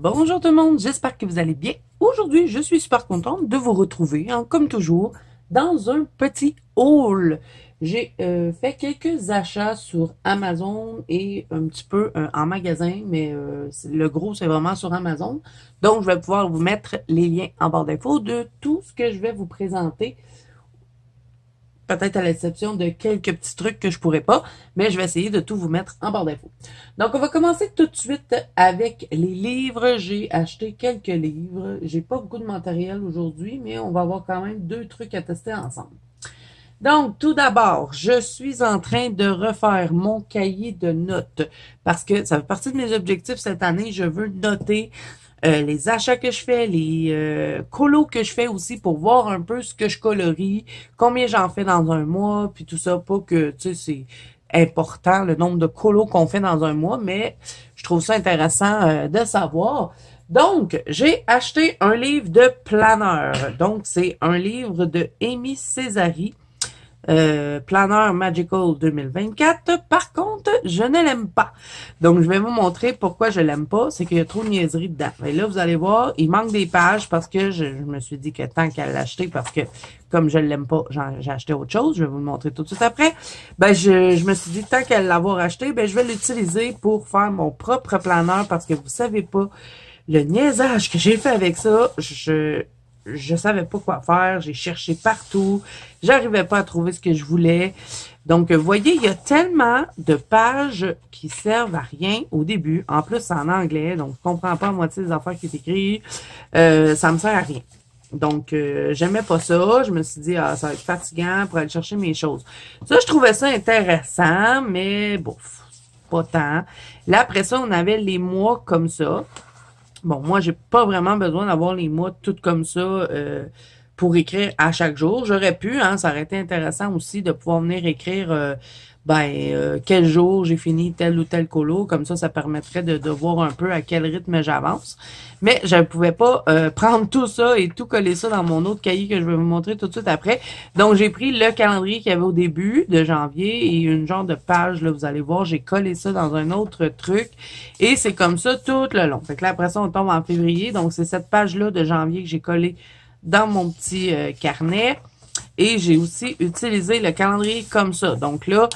Bonjour tout le monde, j'espère que vous allez bien. Aujourd'hui, je suis super contente de vous retrouver, comme toujours, dans un petit haul. J'ai fait quelques achats sur Amazon et un petit peu en magasin, mais le gros, c'est vraiment sur Amazon. Donc, je vais pouvoir vous mettre les liens en barre d'infos de tout ce que je vais vous présenter. Peut-être à l'exception de quelques petits trucs que je pourrais pas, mais je vais essayer de tout vous mettre en barre d'infos. Donc, on va commencer tout de suite avec les livres. J'ai acheté quelques livres. J'ai pas beaucoup de matériel aujourd'hui, mais on va avoir quand même 2 trucs à tester ensemble. Donc, tout d'abord, je suis en train de refaire mon cahier de notes parce que ça fait partie de mes objectifs cette année. Je veux noter les achats que je fais, les colos que je fais aussi pour voir un peu ce que je colorie, combien j'en fais dans un mois, puis tout ça, pas que, tu sais, c'est important le nombre de colos qu'on fait dans un mois, mais je trouve ça intéressant de savoir. Donc, j'ai acheté un livre de planeur. Donc, c'est un livre de Amy Césari. Planeur Magical 2024. Par contre, je ne l'aime pas. Donc, je vais vous montrer pourquoi je l'aime pas. C'est qu'il y a trop de niaiseries dedans. Et là, vous allez voir, il manque des pages parce que je me suis dit que tant qu'à l'acheter, parce que comme je l'aime pas, j'ai acheté autre chose. Je vais vous le montrer tout de suite après. Ben, je me suis dit, tant qu'à l'avoir acheté, ben, je vais l'utiliser pour faire mon propre planeur parce que vous savez pas le niaisage que j'ai fait avec ça. Je savais pas quoi faire, j'ai cherché partout, j'arrivais pas à trouver ce que je voulais. Donc, vous voyez, il y a tellement de pages qui servent à rien au début. En plus, c'est en anglais, donc je comprends pas à moitié des affaires qui est écrit. Ça me sert à rien. Donc, j'aimais pas ça. Je me suis dit, ça va être fatigant pour aller chercher mes choses. Ça, je trouvais ça intéressant, mais bon, pas tant. Là, après ça, on avait les mois comme ça. Bon, moi, j'ai pas vraiment besoin d'avoir les mois tout comme ça pour écrire à chaque jour. J'aurais pu, ça aurait été intéressant aussi de pouvoir venir écrire quel jour j'ai fini tel ou tel colo. Comme ça permettrait de voir un peu à quel rythme j'avance. Mais je ne pouvais pas prendre tout ça et tout coller ça dans mon autre cahier que je vais vous montrer tout de suite après. Donc, j'ai pris le calendrier qu'il y avait au début de janvier et une genre de page, là, vous allez voir, j'ai collé ça dans un autre truc. Et c'est comme ça tout le long. Fait que là, après ça, on tombe en février. Donc, c'est cette page-là de janvier que j'ai collée dans mon petit carnet. Et j'ai aussi utilisé le calendrier comme ça. Donc là,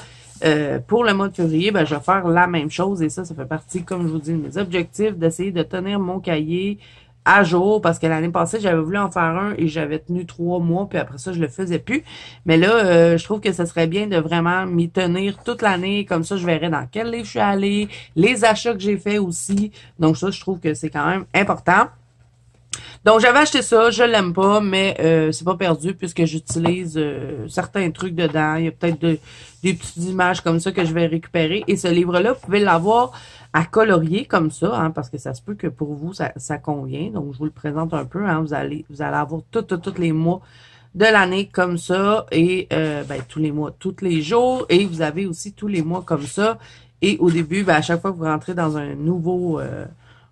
pour le mois de février, ben, je vais faire la même chose. Et ça fait partie, comme je vous dis, de mes objectifs, d'essayer de tenir mon cahier à jour. Parce que l'année passée, j'avais voulu en faire un et j'avais tenu 3 mois. Puis après ça, je le faisais plus. Mais là, je trouve que ce serait bien de vraiment m'y tenir toute l'année. Comme ça, je verrai dans quel livre je suis allée, les achats que j'ai fait aussi. Donc ça, je trouve que c'est quand même important. Donc, j'avais acheté ça, je l'aime pas, mais c'est pas perdu puisque j'utilise certains trucs dedans. Il y a peut-être des petites images comme ça que je vais récupérer. Et ce livre-là, vous pouvez l'avoir à colorier comme ça, parce que ça se peut que pour vous, ça convient. Donc, je vous le présente un peu. Vous allez avoir tous les mois de l'année comme ça. Et tous les mois, tous les jours. Et vous avez aussi tous les mois comme ça. Et au début, à chaque fois que vous rentrez dans un nouveau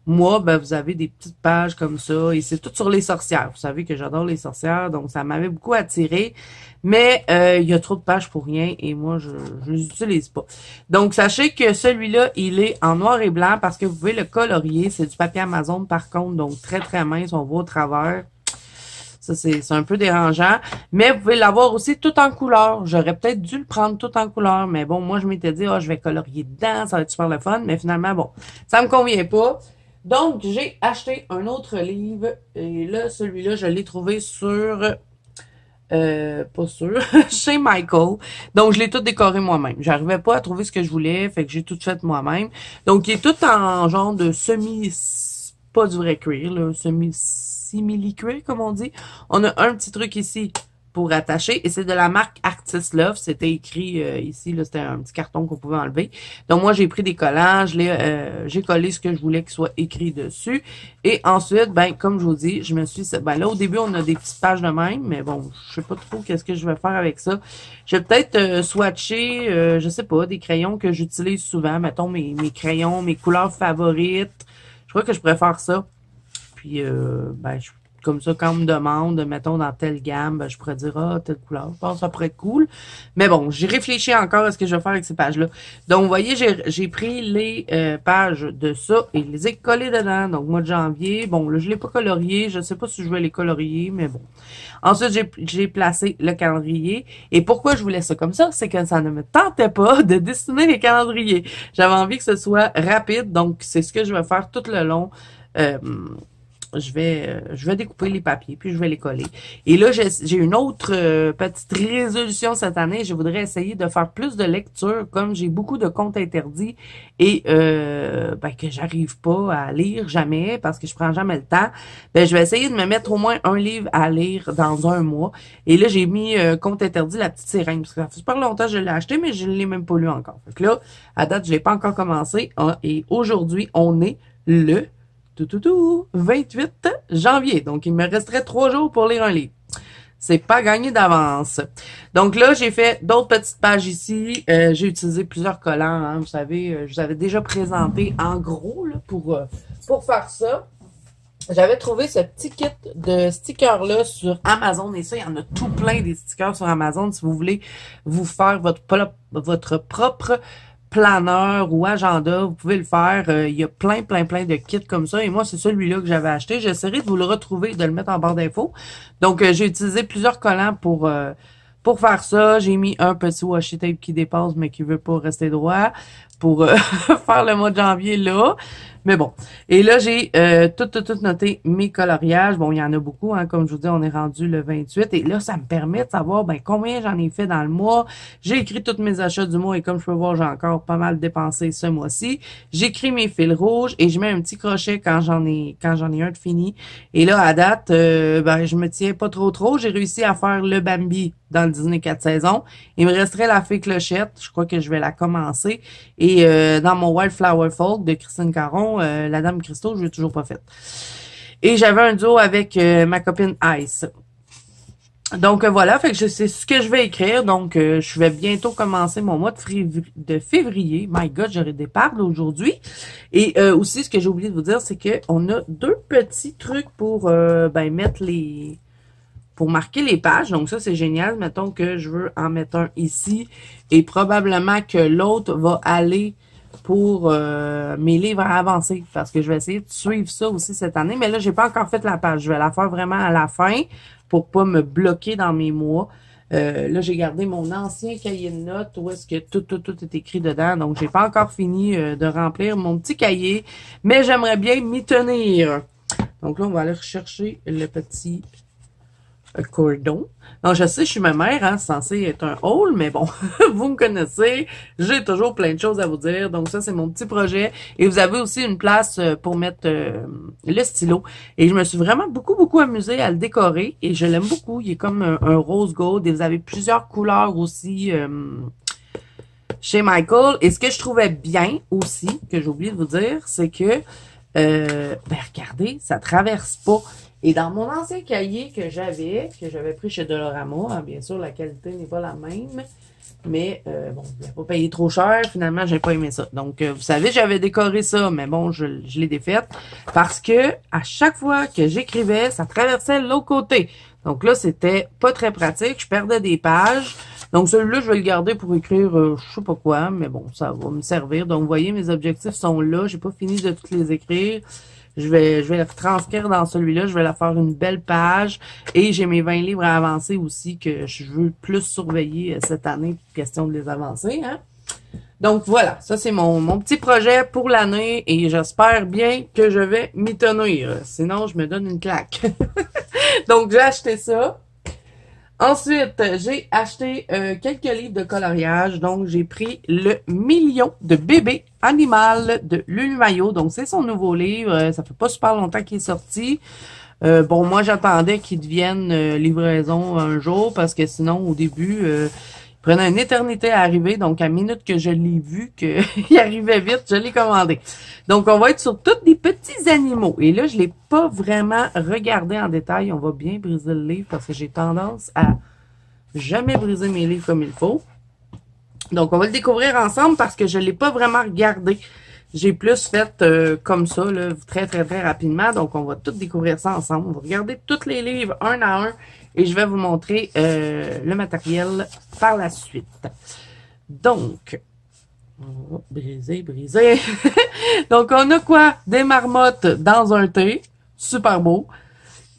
moi, vous avez des petites pages comme ça, et c'est tout sur les sorcières. Vous savez que j'adore les sorcières, donc ça m'avait beaucoup attiré. Mais il y a trop de pages pour rien, et moi, je les utilise pas. Donc, sachez que celui-là, il est en noir et blanc, parce que vous pouvez le colorier. C'est du papier Amazon, par contre, donc très, très mince, on voit au travers. Ça, c'est un peu dérangeant. Mais vous pouvez l'avoir aussi tout en couleur. J'aurais peut-être dû le prendre tout en couleur, mais bon, moi, je m'étais dit, je vais colorier dedans, ça va être super le fun, mais finalement, bon, ça me convient pas. Donc, j'ai acheté un autre livre, et là, celui-là, je l'ai trouvé sur, pas sûr, chez Michael. Donc, je l'ai tout décoré moi-même. J'arrivais pas à trouver ce que je voulais, fait que j'ai tout fait moi-même. Donc, il est tout en genre de pas du vrai cuir, là, simili-cuir, comme on dit. On a un petit truc ici pour attacher, et c'est de la marque Artist Love. C'était écrit ici, là, c'était un petit carton qu'on pouvait enlever. Donc moi, j'ai pris des collants, j'ai collé ce que je voulais qu'il soit écrit dessus. Et ensuite, comme je vous dis, je me suis... là, au début, on a des petites pages de même, mais bon, je sais pas trop qu'est-ce que je vais faire avec ça. Je vais peut-être swatcher, je sais pas, des crayons que j'utilise souvent. Mettons mes crayons, mes couleurs favorites. Je crois que je préfère ça. Puis, comme ça, quand on me demande, mettons, dans telle gamme, ben, je pourrais dire, ah, telle couleur. Je pense que ça pourrait être cool. Mais bon, j'ai réfléchi encore à ce que je vais faire avec ces pages-là. Donc, vous voyez, j'ai pris les pages de ça et les ai collées dedans. Donc, mois de janvier. Bon, là, je l'ai pas colorié. Je sais pas si je vais les colorier, mais bon. Ensuite, j'ai placé le calendrier. Et pourquoi je voulais ça comme ça? C'est que ça ne me tentait pas de dessiner les calendriers. J'avais envie que ce soit rapide. Donc, c'est ce que je vais faire tout le long. Je vais découper les papiers, puis je vais les coller. Et là, j'ai une autre petite résolution cette année. Je voudrais essayer de faire plus de lecture, comme j'ai beaucoup de comptes interdits et ben, que j'arrive pas à lire jamais parce que je prends jamais le temps. Ben, je vais essayer de me mettre au moins un livre à lire dans un mois. Et là, j'ai mis compte interdit La Petite Sirène, parce que ça fait super longtemps que je l'ai acheté, mais je ne l'ai même pas lu encore. Fait que là, à date, je l'ai pas encore commencé. Et aujourd'hui, on est le 28 janvier. Donc, il me resterait 3 jours pour lire un livre. C'est pas gagné d'avance. Donc là, j'ai fait d'autres petites pages ici. J'ai utilisé plusieurs collants. Hein, vous savez, je vous avais déjà présenté en gros là, pour faire ça. J'avais trouvé ce petit kit de stickers-là sur Amazon. Et ça, il y en a tout plein des stickers sur Amazon. Si vous voulez vous faire votre propre planeur ou agenda, vous pouvez le faire. Il y a plein de kits comme ça. Et moi, c'est celui-là que j'avais acheté. J'essaierai de vous le retrouver, de le mettre en barre d'infos. Donc, j'ai utilisé plusieurs collants pour faire ça. J'ai mis un petit washi tape qui dépasse, mais qui veut pas rester droit pour faire le mois de janvier là. Mais bon. Et là, j'ai tout noté mes coloriages. Bon, il y en a beaucoup, hein. Comme je vous dis, on est rendu le 28. Et là, ça me permet de savoir ben combien j'en ai fait dans le mois. J'ai écrit tous mes achats du mois et comme je peux voir, j'ai encore pas mal dépensé ce mois-ci. J'écris mes fils rouges et je mets un petit crochet quand j'en ai un de fini. Et là, à date, ben je me tiens pas trop. J'ai réussi à faire le Bambi dans le Disney 4 saisons. Il me resterait la Fée Clochette. Je crois que je vais la commencer. Et dans mon Wildflower Folk de Christine Caron, la Dame Christo, je l'ai toujours pas faite. Et j'avais un duo avec ma copine Ice. Donc voilà, fait que c'est ce que je vais écrire. Donc je vais bientôt commencer mon mois de février. My God, j'aurai des parles aujourd'hui. Et aussi, ce que j'ai oublié de vous dire, c'est que on a 2 petits trucs pour mettre pour marquer les pages. Donc ça, c'est génial. Mettons que je veux en mettre un ici et probablement que l'autre va aller pour mes livres à avancer parce que je vais essayer de suivre ça aussi cette année. Mais là, j'ai pas encore fait la page. Je vais la faire vraiment à la fin pour pas me bloquer dans mes mois. Là, j'ai gardé mon ancien cahier de notes où est-ce que tout est écrit dedans. Donc, j'ai pas encore fini de remplir mon petit cahier, mais j'aimerais bien m'y tenir. Donc là, on va aller rechercher le petit cordon. Donc, je sais, je suis ma mère, hein, c'est censé être un haul, mais bon, vous me connaissez, j'ai toujours plein de choses à vous dire. Donc, ça, c'est mon petit projet. Et vous avez aussi une place pour mettre le stylo. Et je me suis vraiment beaucoup amusée à le décorer. Et je l'aime beaucoup. Il est comme un rose gold. Et vous avez plusieurs couleurs aussi chez Michael. Et ce que je trouvais bien aussi, que j'ai oublié de vous dire, c'est que, regardez, ça traverse pas. Et dans mon ancien cahier que j'avais pris chez Dolorama, hein, bien sûr, la qualité n'est pas la même, mais bon, je n'ai pas payé trop cher, finalement, j'ai pas aimé ça. Donc, vous savez, j'avais décoré ça, mais bon, je l'ai défaite parce que à chaque fois que j'écrivais, ça traversait l'autre côté. Donc là, c'était pas très pratique, je perdais des pages. Donc, celui-là, je vais le garder pour écrire je sais pas quoi, mais bon, ça va me servir. Donc, vous voyez, mes objectifs sont là, j'ai pas fini de tous les écrire. Je vais la transcrire dans celui-là. Je vais la faire une belle page. Et j'ai mes 20 livres à avancer aussi que je veux plus surveiller cette année. Question de les avancer, hein. Donc, voilà. Ça, c'est mon petit projet pour l'année. Et j'espère bien que je vais m'y tenir. Sinon, je me donne une claque. Donc, j'ai acheté ça. Ensuite, j'ai acheté quelques livres de coloriage. Donc, j'ai pris le Million de bébés animal de Lulu Maillot. Donc, c'est son nouveau livre. Ça fait pas super longtemps qu'il est sorti. Bon, moi, j'attendais qu'il devienne livraison un jour parce que sinon, au début, il prenait une éternité à arriver. Donc, à minute que je l'ai vu, qu'il arrivait vite, je l'ai commandé. Donc, on va être sur tous des petits animaux. Et là, je l'ai pas vraiment regardé en détail. On va bien briser le livre parce que j'ai tendance à jamais briser mes livres comme il faut. Donc, on va le découvrir ensemble parce que je l'ai pas vraiment regardé. J'ai plus fait comme ça, là, très, très, très rapidement. Donc, on va tout découvrir ça ensemble. On va regarder tous les livres un à un et je vais vous montrer le matériel par la suite. Donc, on va briser. Donc, on a quoi? Des marmottes dans un thé. Super beau.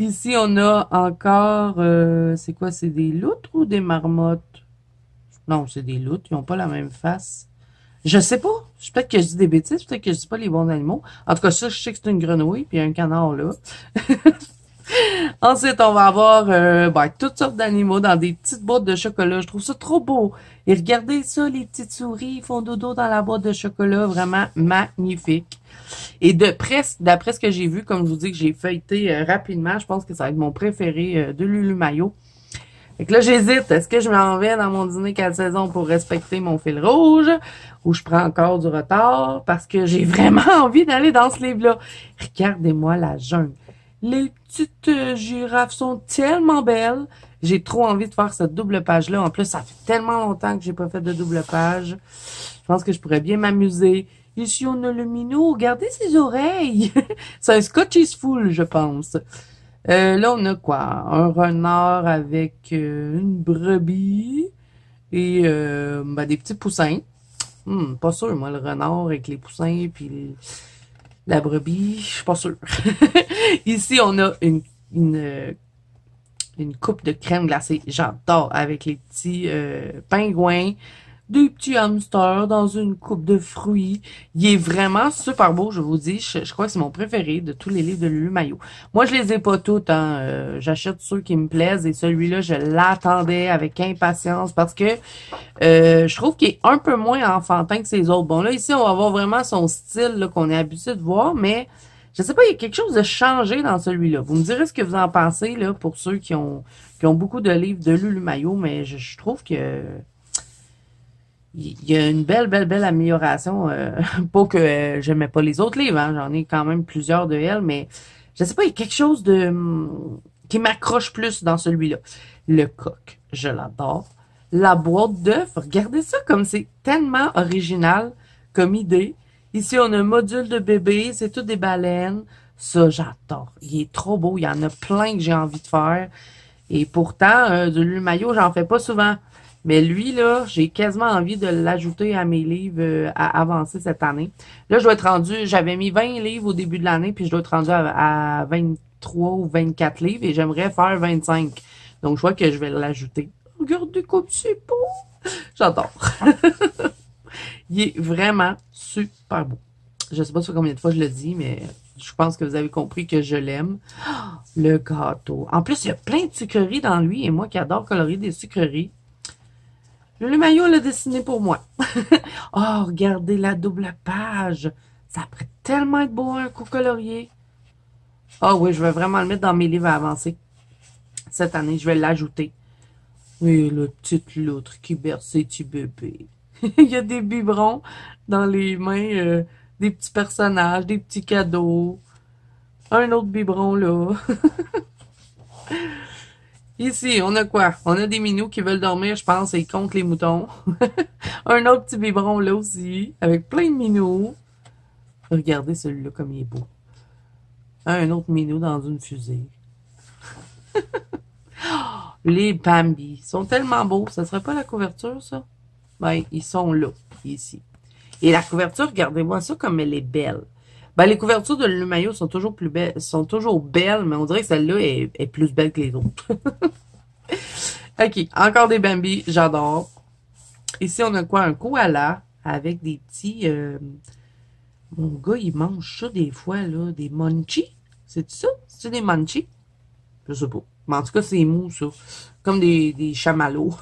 Ici, on a encore, c'est quoi? C'est des loutres ou des marmottes? Non, c'est des loutres. Ils n'ont pas la même face. Je sais pas. Peut-être que je dis des bêtises. Peut-être que je dis pas les bons animaux. En tout cas, ça, je sais que c'est une grenouille. Puis un canard là. Ensuite, on va avoir toutes sortes d'animaux dans des petites boîtes de chocolat. Je trouve ça trop beau. Et regardez ça, les petites souris font dodo dans la boîte de chocolat. Vraiment magnifique. Et d'après ce que j'ai vu, comme je vous dis que j'ai feuilleté rapidement, je pense que ça va être mon préféré de Lulu Maillot. Fait que là, j'hésite. Est-ce que je m'en vais dans mon dîner 4 saisons pour respecter mon fil rouge ou je prends encore du retard parce que j'ai vraiment envie d'aller dans ce livre-là. Regardez-moi la jungle. Les petites girafes sont tellement belles. J'ai trop envie de faire cette double page-là. En plus, ça fait tellement longtemps que j'ai pas fait de double page. Je pense que je pourrais bien m'amuser. Ici, on a le minou. Regardez ses oreilles. C'est un Scottish Fool, je pense. Là, on a quoi? Un renard avec une brebis et des petits poussins. Pas sûr, moi, le renard avec les poussins puis la brebis, je suis pas sûre. Ici, on a une coupe de crème glacée. J'adore avec les petits pingouins. Des petits hamsters dans une coupe de fruits. Il est vraiment super beau, je vous dis. Je crois que c'est mon préféré de tous les livres de Lulu Maillot. Moi, je les ai pas tous, hein. J'achète ceux qui me plaisent et celui-là, je l'attendais avec impatience parce que je trouve qu'il est un peu moins enfantin que ces autres. Bon, là, ici, on va voir vraiment son style qu'on est habitué de voir, mais je sais pas, il y a quelque chose de changé dans celui-là. Vous me direz ce que vous en pensez, là, pour ceux qui ont beaucoup de livres de Lulu Maillot, mais je trouve que il y a une belle amélioration. Pas que j'aimais pas les autres livres, hein, j'en ai quand même plusieurs de elle, mais je sais pas, il y a quelque chose de qui m'accroche plus dans celui-là. Le coq, je l'adore. La boîte d'œufs, regardez ça comme c'est tellement original comme idée. Ici, on a un module de bébé, c'est tout des baleines. Ça, j'adore. Il est trop beau, il y en a plein que j'ai envie de faire. Et pourtant, de Lulu Maillot, j'en fais pas souvent. Mais lui, là, j'ai quasiment envie de l'ajouter à mes livres à avancer cette année. Là, je dois être rendu, j'avais mis 20 livres au début de l'année, puis je dois être rendu à 23 ou 24 livres et j'aimerais faire 25. Donc, je crois que je vais l'ajouter. Regardez comme c'est beau! J'adore. Il est vraiment super beau. Je sais pas sur combien de fois je le dis, mais je pense que vous avez compris que je l'aime. Oh, le gâteau. En plus, il y a plein de sucreries dans lui et moi qui adore colorer des sucreries. Le maillot l'a dessiné pour moi. Oh, regardez la double page. Ça pourrait tellement être beau un coup colorié. Ah oui, je vais vraiment le mettre dans mes livres à avancer. Cette année, je vais l'ajouter. Et le petit loutre qui berce ses petits bébés. Il y a des biberons dans les mains, des petits personnages, des petits cadeaux. Un autre biberon là. Ici, on a quoi? On a des minous qui veulent dormir, je pense, et ils comptent les moutons. Un autre petit biberon là aussi, avec plein de minous. Regardez celui-là comme il est beau. Un autre minou dans une fusée. Les Bambi sont tellement beaux. Ça serait pas la couverture, ça? Ben, ils sont là, ici. Et la couverture, regardez-moi ça comme elle est belle. Ben, les couvertures de Lulu Maillot sont toujours plus belles, mais on dirait que celle-là est plus belle que les autres. OK, encore des Bambi, j'adore. Ici, on a quoi? Un koala avec des petits... Mon gars, il mange ça des fois, là, des munchies. C'est ça? C'est des munchies? Je sais pas. Mais en tout cas, c'est mou, ça. Comme des chamallows.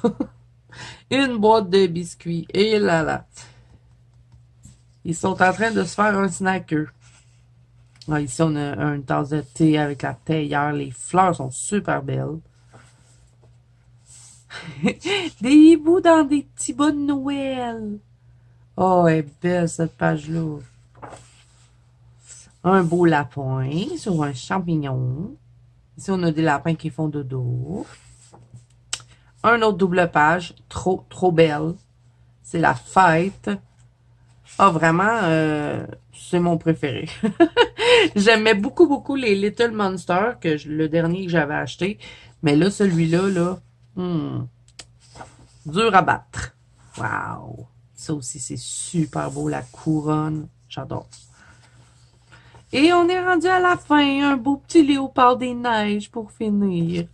Une boîte de biscuits. Et là là. Ils sont en train de se faire un snack, eux. Ah, ici, on a une tasse de thé avec la théière. Les fleurs sont super belles. Des hiboux dans des petits bas de Noël. Oh, elle est belle, cette page-là. Un beau lapin sur un champignon. Ici, on a des lapins qui font dodo. Un autre double page. Trop belle. C'est la fête. Ah, vraiment, c'est mon préféré. J'aimais beaucoup, beaucoup les Little Monsters, le dernier que j'avais acheté. Mais là, celui-là, là, hmm, dur à battre. Wow! Ça aussi, c'est super beau, la couronne. J'adore. Et on est rendu à la fin, un beau petit léopard des neiges pour finir.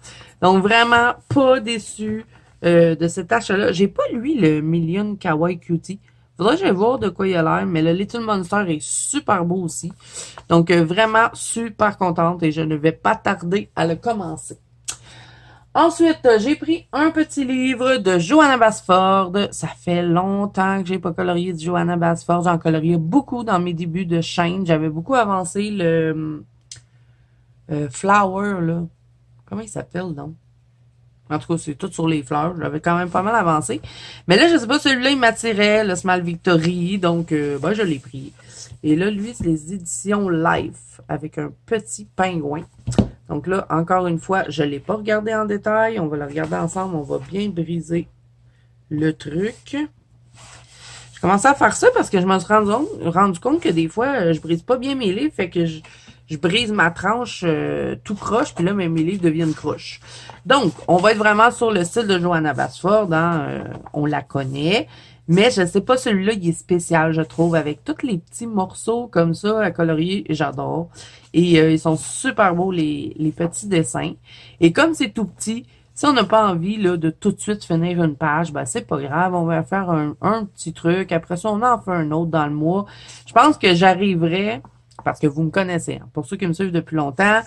Donc vraiment pas déçu de cet achat-là. J'ai pas lui le Million Kawaii Cutie. Faudrait que j'aille voir de quoi il a l'air, mais le Little Monster est super beau aussi. Donc vraiment super contente et je ne vais pas tarder à le commencer. Ensuite, j'ai pris un petit livre de Johanna Basford. Ça fait longtemps que j'ai pas colorié de Johanna Basford. J'en coloriais beaucoup dans mes débuts de chaîne. J'avais beaucoup avancé le Flower, là. Comment il s'appelle, donc? En tout cas, c'est tout sur les fleurs. J'avais quand même pas mal avancé. Mais là, je sais pas, celui-là, il m'attirait, le Small Victory. Donc, ben, je l'ai pris. Et là, lui, c'est les éditions Life avec un petit pingouin. Donc là, encore une fois, je ne l'ai pas regardé en détail. On va le regarder ensemble. On va bien briser le truc. Je commençais à faire ça parce que je me suis rendu compte que des fois, je brise pas bien mes livres. Fait que je brise ma tranche tout croche. Puis là, mes livres deviennent croches. Donc, on va être vraiment sur le style de Johanna Basford. Hein, on la connaît. Mais je sais pas, celui-là, il est spécial, je trouve, avec tous les petits morceaux comme ça à colorier. J'adore. Et ils sont super beaux, les petits dessins. Et comme c'est tout petit, si on n'a pas envie là, de tout de suite finir une page, ben c'est pas grave. On va faire un petit truc. Après ça, on en fait un autre dans le mois. Je pense que j'arriverai, parce que vous me connaissez, hein, pour ceux qui me suivent depuis longtemps,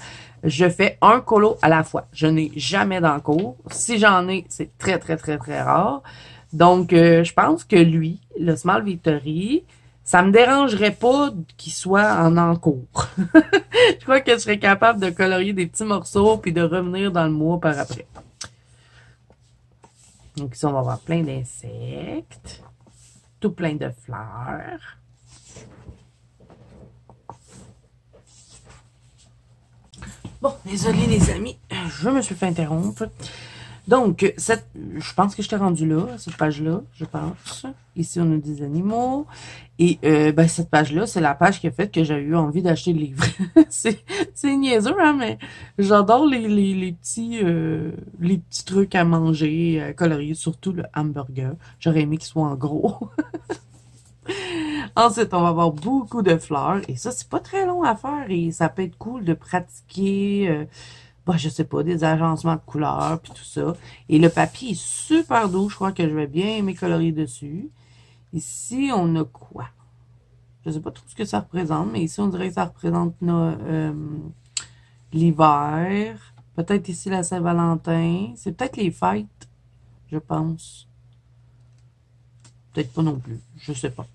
je fais un colo à la fois. Je n'ai jamais d'encours. Si j'en ai, c'est très, très, très, très rare. Donc, je pense que lui, le Small Victory, ça me dérangerait pas qu'il soit en encours. Je crois que je serais capable de colorier des petits morceaux puis de revenir dans le mois par après. Donc ici, on va avoir plein d'insectes, tout plein de fleurs. Bon, désolé les amis, je me suis fait interrompre. Donc, je pense que je t'ai rendu là, cette page-là, je pense. Ici, on a des animaux. Et ben, cette page-là, c'est la page qui a fait que j'ai eu envie d'acheter le livre. c'est niaiseux, hein, mais j'adore les petits trucs à manger, à colorier, surtout le hamburger. J'aurais aimé qu'il soit en gros. Ensuite, on va avoir beaucoup de fleurs. Et ça, c'est pas très long à faire. Et ça peut être cool de pratiquer... bah, je sais pas, des agencements de couleurs, puis tout ça. Et le papier est super doux. Je crois que je vais bien aimer colorier dessus. Ici, on a quoi? Je sais pas trop ce que ça représente, mais ici, on dirait que ça représente l'hiver. Peut-être ici la Saint-Valentin. C'est peut-être les fêtes, je pense. Peut-être pas non plus. Je sais pas.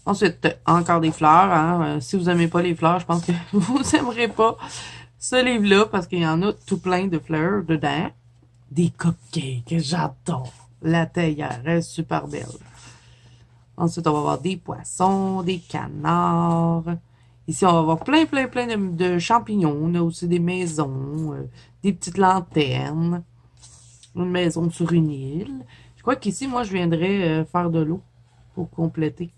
Ensuite, encore des fleurs. Hein. Si vous aimez pas les fleurs, je pense que vous aimerez pas ce livre-là parce qu'il y en a tout plein de fleurs dedans. Des cupcakes, j'adore. La théière est super belle. Ensuite, on va avoir des poissons, des canards. Ici, on va avoir plein, plein, plein de champignons. On a aussi des maisons, des petites lanternes. Une maison sur une île. Je crois qu'ici, moi, je viendrais faire de l'eau pour compléter.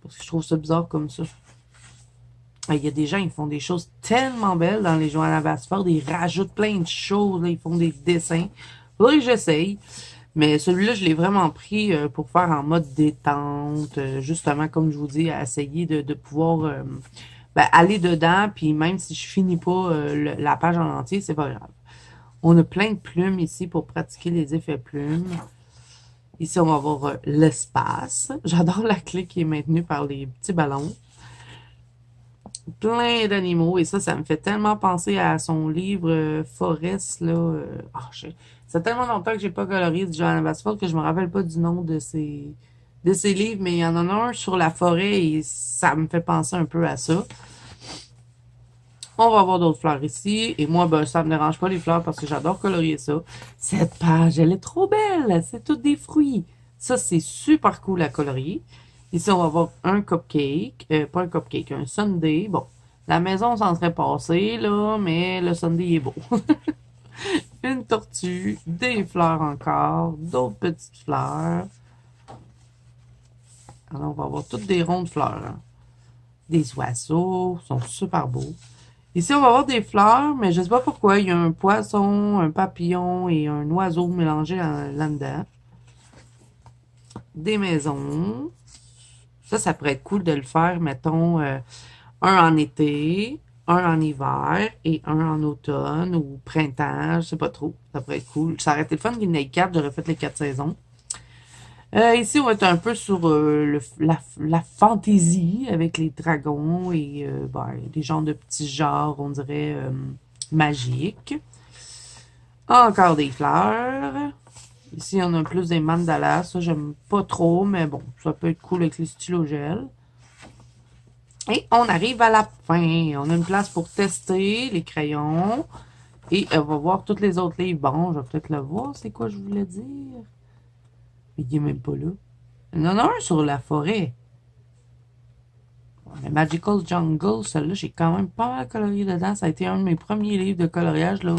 Parce que je trouve ça bizarre comme ça. Il y a des gens, ils font des choses tellement belles dans les Johanna Basford. Ils rajoutent plein de choses. Là, ils font des dessins. Faudrait que j'essaye. Mais celui-là, je l'ai vraiment pris pour faire en mode détente. Justement, comme je vous dis, à essayer de pouvoir ben, aller dedans. Puis même si je finis pas la page en entier, c'est pas grave. On a plein de plumes ici pour pratiquer les effets plumes. Ici, on va avoir l'espace. J'adore la clé qui est maintenue par les petits ballons. Plein d'animaux. Et ça me fait tellement penser à son livre Forest, là. Ça fait tellement longtemps que j'ai pas colorié du Johanna Basford que je me rappelle pas du nom de ces livres, mais il y en a un sur la forêt et ça me fait penser un peu à ça. On va avoir d'autres fleurs ici. Et moi, ben, ça me dérange pas les fleurs parce que j'adore colorier ça. Cette page, elle est trop belle. C'est toutes des fruits. Ça, c'est super cool à colorier. Ici, on va avoir un cupcake. Pas un cupcake, un sundae. Bon, la maison s'en serait passée, là, mais le sundae est beau. Une tortue, des fleurs encore, d'autres petites fleurs. Alors, on va avoir toutes des rondes fleurs. Hein. Des oiseaux, ils sont super beaux. Ici, on va avoir des fleurs, mais je ne sais pas pourquoi. Il y a un poisson, un papillon et un oiseau mélangés là-dedans. Des maisons. Ça pourrait être cool de le faire, mettons, un en été, un en hiver et un en automne ou printemps, je sais pas trop. Ça pourrait être cool. Ça aurait été le fun qu'il y en ait 4, j'aurais fait les 4 saisons. Ici, on va être un peu sur la fantaisie avec les dragons et des genres de petits genres, on dirait, magiques. Encore des fleurs. Ici, on a plus des mandalas. Ça, j'aime pas trop, mais bon, ça peut être cool avec les stylos gel. Et on arrive à la fin. On a une place pour tester les crayons. Et on va voir tous les autres livres. Bon, je vais peut-être le voir. C'est quoi je voulais dire? Mais il est même pas là. Il y en a un sur la forêt. Le Magical Jungle, celle-là, j'ai quand même pas mal colorié dedans. Ça a été un de mes premiers livres de coloriage, là.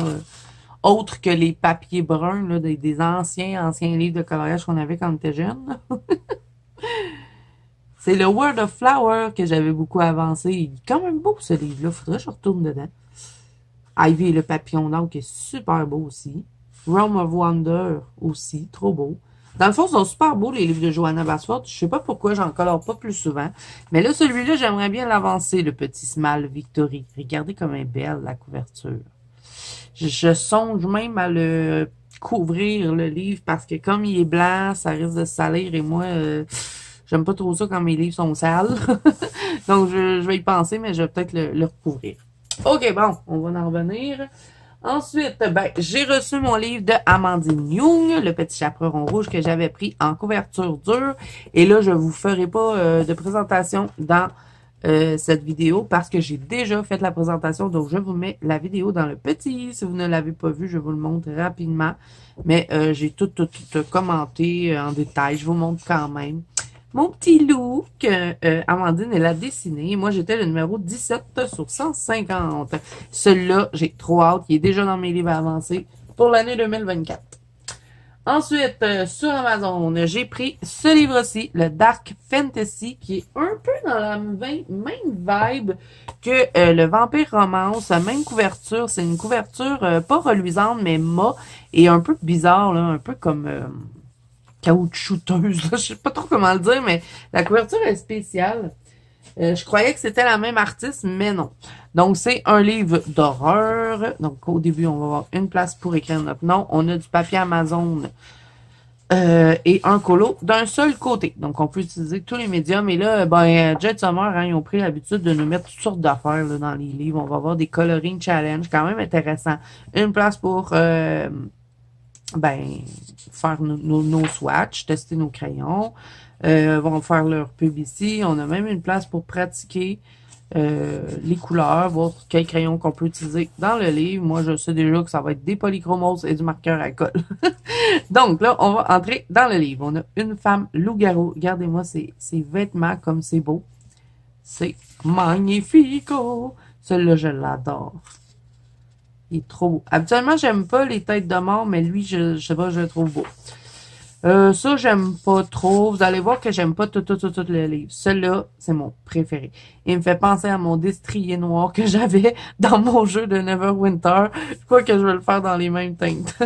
Autre que les papiers bruns, là, des anciens livres de coloriage qu'on avait quand on était jeune. C'est le World of Flower que j'avais beaucoup avancé. Il est quand même beau, ce livre-là. Faudrait que je retourne dedans. Ivy et le papillon d'or, qui est super beau aussi. Realm of Wonder aussi, trop beau. Dans le fond, ils sont super beaux, les livres de Johanna Basford. Je sais pas pourquoi j'en colore pas plus souvent. Mais là, celui-là, j'aimerais bien l'avancer, le petit Small Victory. Regardez comme elle est belle, la couverture. Je songe même à le couvrir, le livre, parce que comme il est blanc, ça risque de se salir. Et moi, j'aime pas trop ça quand mes livres sont sales. Donc, je vais y penser, mais je vais peut-être le recouvrir. OK, bon, on va en revenir. Ensuite, j'ai reçu mon livre de Amandine Young, Le Petit Chaperon Rouge, que j'avais pris en couverture dure. Et là, je vous ferai pas de présentation dans cette vidéo parce que j'ai déjà fait la présentation. Donc, je vous mets la vidéo dans le petit. Si vous ne l'avez pas vu, je vous le montre rapidement. Mais j'ai tout commenté en détail. Je vous montre quand même. Mon petit loup que Amandine, elle a dessiné. Moi, j'étais le numéro 17 sur 150. Celui-là, j'ai trop hâte. Il est déjà dans mes livres avancés pour l'année 2024. Ensuite, sur Amazon, j'ai pris ce livre-ci, le Dark Fantasy, qui est un peu dans la même vibe que le Vampire Romance. Même couverture. C'est une couverture pas reluisante, mais mat et un peu bizarre, là, un peu comme... caoutchouteuse, là. Je sais pas trop comment le dire, mais la couverture est spéciale. Je croyais que c'était la même artiste, mais non. Donc, c'est un livre d'horreur. Donc, au début, on va avoir une place pour écrire notre nom. On a du papier Amazon et un colo d'un seul côté. Donc, on peut utiliser tous les médiums. Et là, Jet Summer, hein, ils ont pris l'habitude de nous mettre toutes sortes d'affaires dans les livres. On va avoir des coloring challenge, quand même intéressant. Une place pour... faire nos swatchs, tester nos crayons, vont faire leur pub ici. On a même une place pour pratiquer les couleurs, voir quels crayons qu'on peut utiliser dans le livre. Moi, je sais déjà que ça va être des polychromos et du marqueur à colle. Donc là, on va entrer dans le livre. On a une femme loup-garou. Regardez-moi ses vêtements comme c'est beau. C'est magnifico. Celui-là, je l'adore. Il est trop beau. Habituellement, j'aime pas les têtes de mort, mais lui, je sais pas, je le trouve beau. Ça, j'aime pas trop. Vous allez voir que j'aime pas tout le livre. Celui-là, c'est mon préféré. Il me fait penser à mon destrier noir que j'avais dans mon jeu de Neverwinter. Je crois que je vais le faire dans les mêmes teintes.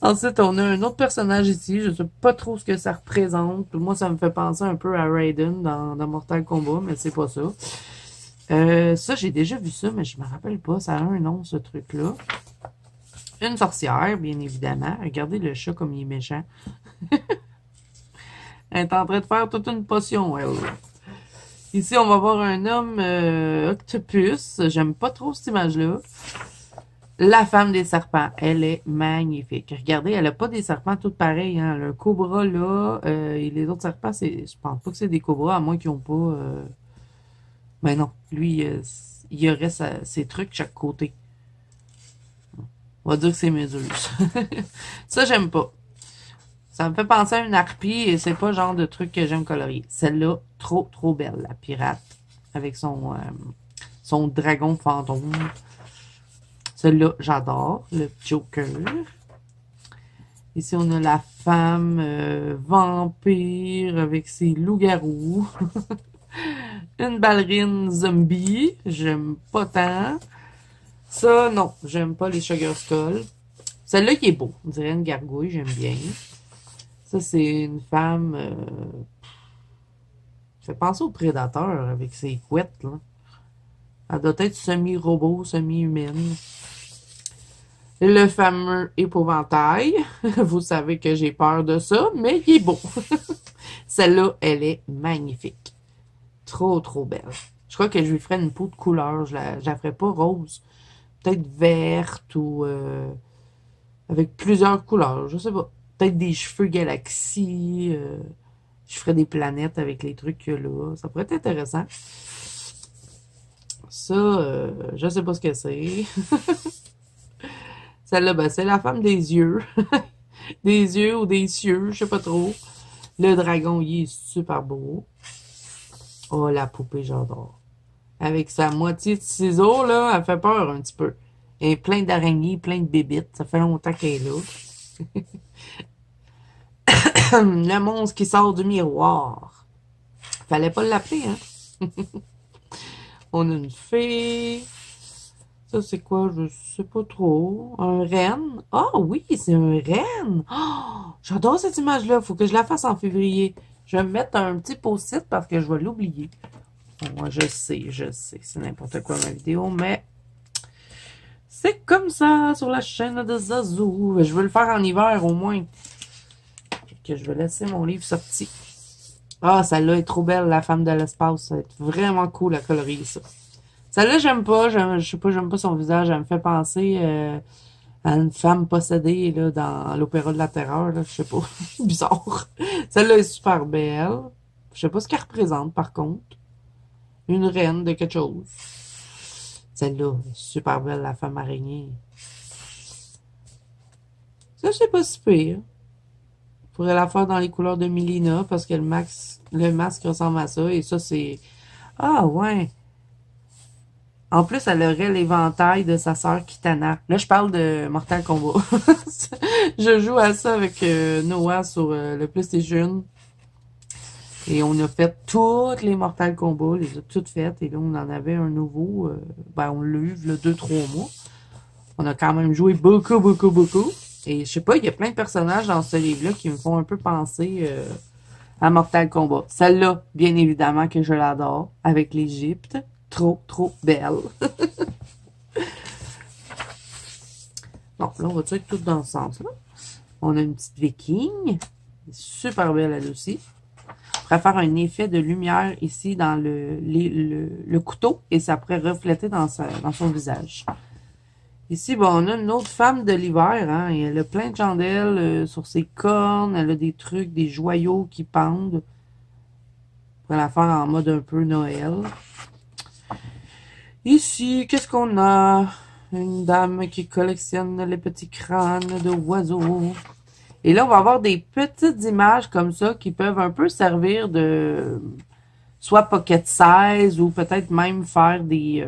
Ensuite, on a un autre personnage ici. Je sais pas trop ce que ça représente. Moi, ça me fait penser un peu à Raiden dans Mortal Kombat, mais c'est pas ça. Ça, j'ai déjà vu ça, mais je me rappelle pas. Ça a un nom, ce truc-là. Une sorcière, bien évidemment. Regardez le chat comme il est méchant. Elle est en train de faire toute une potion, elle. Ici, on va voir un homme octopus. J'aime pas trop cette image-là. La femme des serpents. Elle est magnifique. Regardez, elle a pas des serpents tous pareils. Hein. Le cobra, là, et les autres serpents, je pense pas que c'est des cobras, à moins qu'ils ont pas... Mais non, lui, il y aurait ses trucs de chaque côté. On va dire que c'est Méduse. Ça, j'aime pas. Ça me fait penser à une harpie et c'est pas le genre de truc que j'aime colorier. Celle-là, trop belle, la pirate. Avec son dragon fantôme. Celle-là, j'adore. Le Joker. Ici, on a la femme vampire avec ses loups-garous. Une ballerine zombie. J'aime pas tant. Ça, non. J'aime pas les Sugar Skull. Celle-là qui est beau. On dirait une gargouille. J'aime bien. Ça, c'est une femme... fait penser au prédateur avec ses couettes, là. Elle doit être semi-robot, semi-humaine. Le fameux épouvantail. Vous savez que j'ai peur de ça, mais il est beau. Celle-là, elle est magnifique. Trop, trop belle. Je crois que je lui ferais une peau de couleur. Je la ferais pas rose. Peut-être verte ou avec plusieurs couleurs. Je sais pas. Peut-être des cheveux galaxie. Je ferais des planètes avec les trucs qu'il y a là. Ça pourrait être intéressant. Ça, je sais pas ce que c'est. Celle-là, ben, c'est la femme des yeux. Des yeux ou des cieux, je sais pas trop. Le dragon, il est super beau. Oh, la poupée, j'adore. Avec sa moitié de ciseaux, là, elle fait peur un petit peu. Elle est plein d'araignées, plein de bébites. Ça fait longtemps qu'elle est là. Le monstre qui sort du miroir. Fallait pas l'appeler, hein? On a une fée. Ça, c'est quoi? Je sais pas trop. Un renne. Ah oui, c'est un renne. Oh, j'adore cette image-là. Faut que je la fasse en février. Je vais me mettre un petit post-it parce que je vais l'oublier. Moi, je sais. C'est n'importe quoi ma vidéo, mais c'est comme ça sur la chaîne de Zazou. Je veux le faire en hiver au moins. Que je vais laisser mon livre sorti. Ah, celle-là est trop belle, la femme de l'espace. Ça va être vraiment cool à colorier ça. Celle-là, j'aime pas. Je sais pas, j'aime pas son visage. Elle me fait penser à une femme possédée là, dans l'Opéra de la Terreur. Là, je sais pas. Bizarre. Celle-là est super belle. Je sais pas ce qu'elle représente, par contre. Une reine de quelque chose. Celle-là, super belle, la femme araignée. Ça, c'est pas si pire. Je pourrais la faire dans les couleurs de Mélina parce que le masque ressemble à ça. Et ça, c'est... Ah, ouais. En plus, elle aurait l'éventail de sa sœur Kitana. Là, je parle de Mortal Kombat. Je joue à ça avec Noah sur le PlayStation. Et on a fait toutes les Mortal Kombat, les a toutes faites. Et là, on en avait un nouveau. Ben, on l'a eu le 2-3 mois. On a quand même joué beaucoup, beaucoup, beaucoup. Et je sais pas, il y a plein de personnages dans ce livre-là qui me font un peu penser à Mortal Kombat. Celle-là, bien évidemment que je l'adore, avec l'Égypte. Trop, trop belle. Bon, là, on va être tout dans ce sens-là. On a une petite viking. Super belle, elle aussi. On pourrait faire un effet de lumière ici dans le couteau et ça pourrait refléter dans son visage. Ici, bon, on a une autre femme de l'hiver, hein, et elle a plein de chandelles sur ses cornes, elle a des trucs, des joyaux qui pendent. On pourrait la faire en mode un peu Noël. Ici, qu'est-ce qu'on a? Une dame qui collectionne les petits crânes de oiseaux. Et là, on va avoir des petites images comme ça qui peuvent un peu servir de soit pocket size ou peut-être même faire des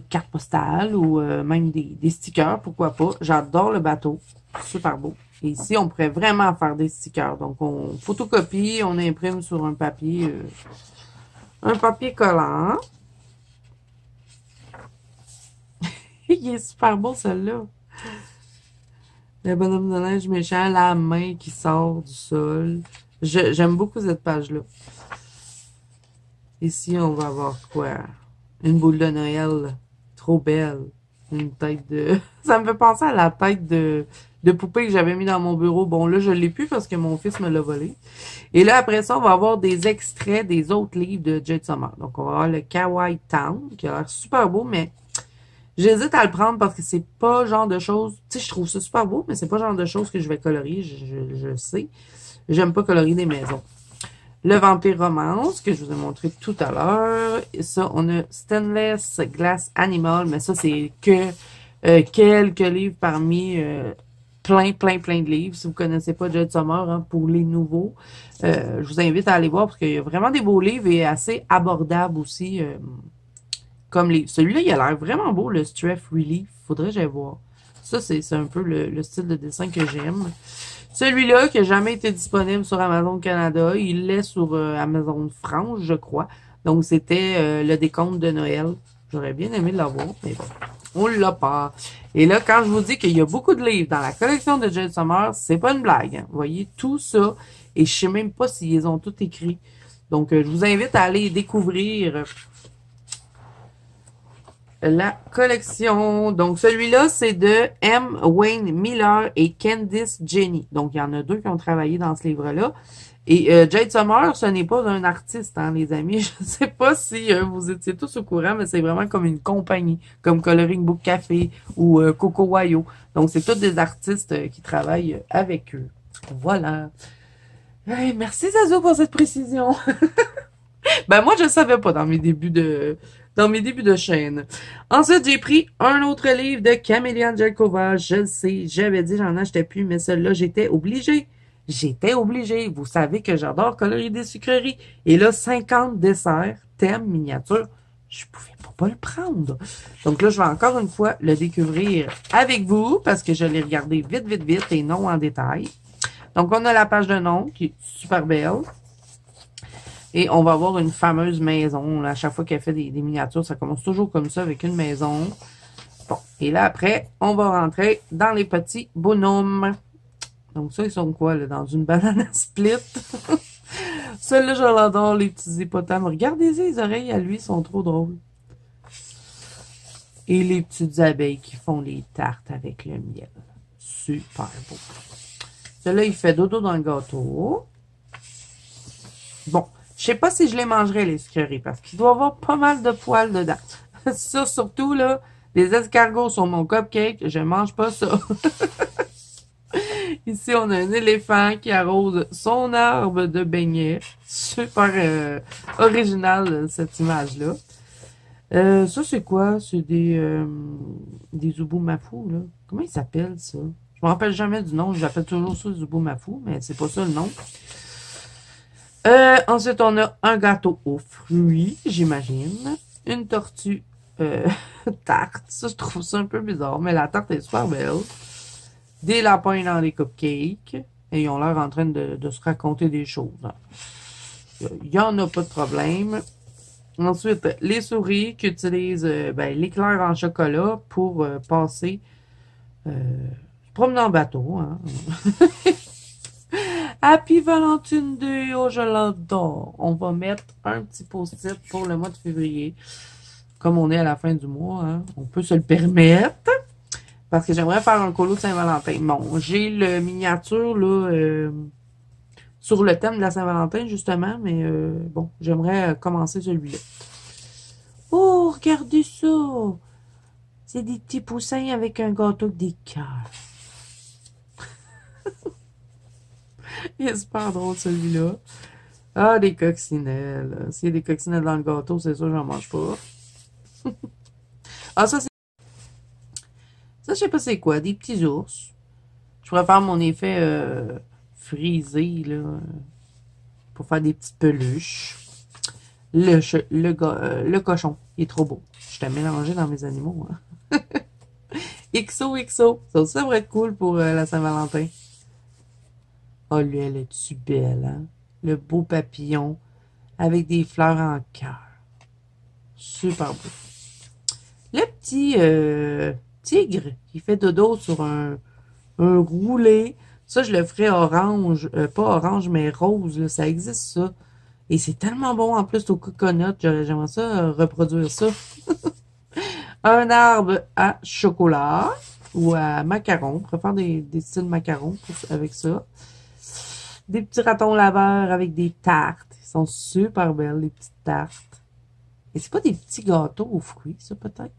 cartes postales ou même des stickers, pourquoi pas. J'adore le bateau, super beau. Et ici, on pourrait vraiment faire des stickers. Donc, on photocopie, on imprime sur un papier collant. Il est super beau, celui-là. Le bonhomme de neige méchant, la main qui sort du sol. J'aime beaucoup cette page-là. Ici, on va avoir quoi? Une boule de Noël. Trop belle. Une tête de... Ça me fait penser à la tête de poupée que j'avais mis dans mon bureau. Bon, là, je l'ai plus parce que mon fils me l'a volé. Et là, après ça, on va avoir des extraits des autres livres de Jade Summer. Donc, on va avoir le Kawaii Town, qui a l'air super beau, mais j'hésite à le prendre parce que c'est pas le genre de choses... Tu sais, je trouve ça super beau, mais c'est pas le genre de choses que je vais colorier, je sais. J'aime pas colorier des maisons. Le Vampire Romance, que je vous ai montré tout à l'heure. Et ça, on a Stainless Glass Animal, mais ça, c'est que quelques livres parmi plein de livres. Si vous connaissez pas Jade Summer, hein, pour les nouveaux, je vous invite à aller voir parce qu'il y a vraiment des beaux livres et assez abordables aussi comme livre. Celui-là, il a l'air vraiment beau, le Stress Relief. Faudrait que j'aille voir. Ça, c'est un peu le style de dessin que j'aime. Celui-là, qui n'a jamais été disponible sur Amazon Canada, il l'est sur Amazon France, je crois. Donc, c'était le décompte de Noël. J'aurais bien aimé l'avoir, mais bon, on l'a pas. Et là, quand je vous dis qu'il y a beaucoup de livres dans la collection de Jade Summer, c'est pas une blague. Hein. Vous voyez, tout ça, et je sais même pas s'ils ont tout écrit. Donc, je vous invite à aller découvrir la collection. Donc, celui-là, c'est de M. Wayne Miller et Candice Jenny. Donc, il y en a deux qui ont travaillé dans ce livre-là. Et Jade Summer, ce n'est pas un artiste, hein, les amis. Je ne sais pas si vous étiez tous au courant, mais c'est vraiment comme une compagnie, comme Coloring Book Café ou Coco Wayo. Donc, c'est tous des artistes qui travaillent avec eux. Voilà. Hey, merci Zazo pour cette précision. Ben moi, je ne savais pas dans mes débuts de chaîne. Ensuite, j'ai pris un autre livre de Camélia Jelkova. Je le sais, j'avais dit j'en achetais plus, mais celui-là, j'étais obligée. J'étais obligée. Vous savez que j'adore colorer des sucreries. Et là, 50 desserts, thème, miniature. Je pouvais pas le prendre. Donc là, je vais encore une fois le découvrir avec vous parce que je l'ai regardé vite, vite, vite et non en détail. Donc, on a la page de nom qui est super belle. Et on va avoir une fameuse maison. Là, à chaque fois qu'elle fait des miniatures, ça commence toujours comme ça avec une maison. Bon, et là, après, on va rentrer dans les petits bonhommes. Donc ça, ils sont quoi, là? Dans une banane à split. Celle-là, je l'adore, les petits hippopotames. Regardez-y, les oreilles à lui sont trop drôles. Et les petites abeilles qui font les tartes avec le miel. Super beau. Celui-là, il fait dodo dans le gâteau. Bon, je sais pas si je les mangerais, les sucreries, parce qu'il doit y avoir pas mal de poils dedans. Ça, surtout, là, des escargots sur mon cupcake, je mange pas ça. Ici, on a un éléphant qui arrose son arbre de beignet. Super original, cette image-là. Ça, c'est quoi? C'est des zoubou-mafou, là. Comment ils s'appellent, ça? Je me rappelle jamais du nom. J'appelle toujours ça zoubou-mafou, mais c'est pas ça le nom. Ensuite, on a un gâteau aux fruits, j'imagine. Une tortue tarte. Ça, je trouve ça un peu bizarre, mais la tarte est super belle. Des lapins dans les cupcakes. Et ils ont l'air en train de se raconter des choses. Hein. Il n'y en a pas de problème. Ensuite, les souris qui utilisent l'éclair en chocolat pour passer promener en bateau. Hein. Happy Valentine Day, oh je l'adore. On va mettre un petit post-it pour le mois de février. Comme on est à la fin du mois, hein, on peut se le permettre. Parce que j'aimerais faire un colo de Saint-Valentin. Bon, j'ai le miniature là sur le thème de la Saint-Valentin, justement, mais bon, j'aimerais commencer celui-là. Oh, regardez ça! C'est des petits poussins avec un gâteau avec des cœurs. Il est super drôle, celui-là. Ah, des coccinelles. S'il y a des coccinelles dans le gâteau, c'est sûr, j'en mange pas. Ah, ça, c'est... Ça, je sais pas c'est quoi. Des petits ours. Je pourrais faire mon effet frisé, là. Pour faire des petites peluches. Le cochon. Il est trop beau. Je t'ai mélangé dans mes animaux, hein. XOXO. Ça aussi, ça devrait être cool pour la Saint-Valentin. Oh, lui, elle est-tu belle, hein? Le beau papillon avec des fleurs en cœur. Super beau. Le petit tigre qui fait dodo sur un roulé. Ça, je le ferais orange. Pas orange, mais rose. Là, ça existe, ça. Et c'est tellement bon en plus au coconut. J'aimerais ça reproduire ça. Un arbre à chocolat ou à macaron. On préfère des styles macarons avec ça. Des petits ratons laveurs avec des tartes. Ils sont super belles, les petites tartes. Et c'est pas des petits gâteaux aux fruits, ça, peut-être?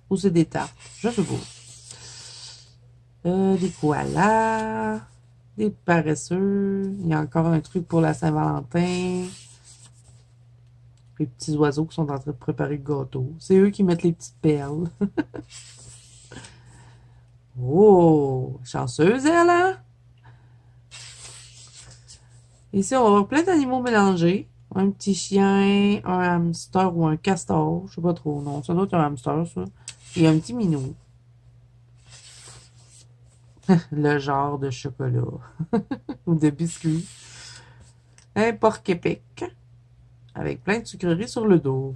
Ou c'est des tartes? Je sais pas. Des koalas. Des paresseux. Il y a encore un truc pour la Saint-Valentin. Les petits oiseaux qui sont en train de préparer le gâteau. C'est eux qui mettent les petites perles. Oh! Chanceuse, elle, hein? Ici, on va avoir plein d'animaux mélangés. Un petit chien, un hamster ou un castor. Je sais pas trop. Non, ça doit être un hamster, ça. Et un petit minou. Le genre de chocolat. Ou de biscuits. Un porc-épic. Avec plein de sucreries sur le dos.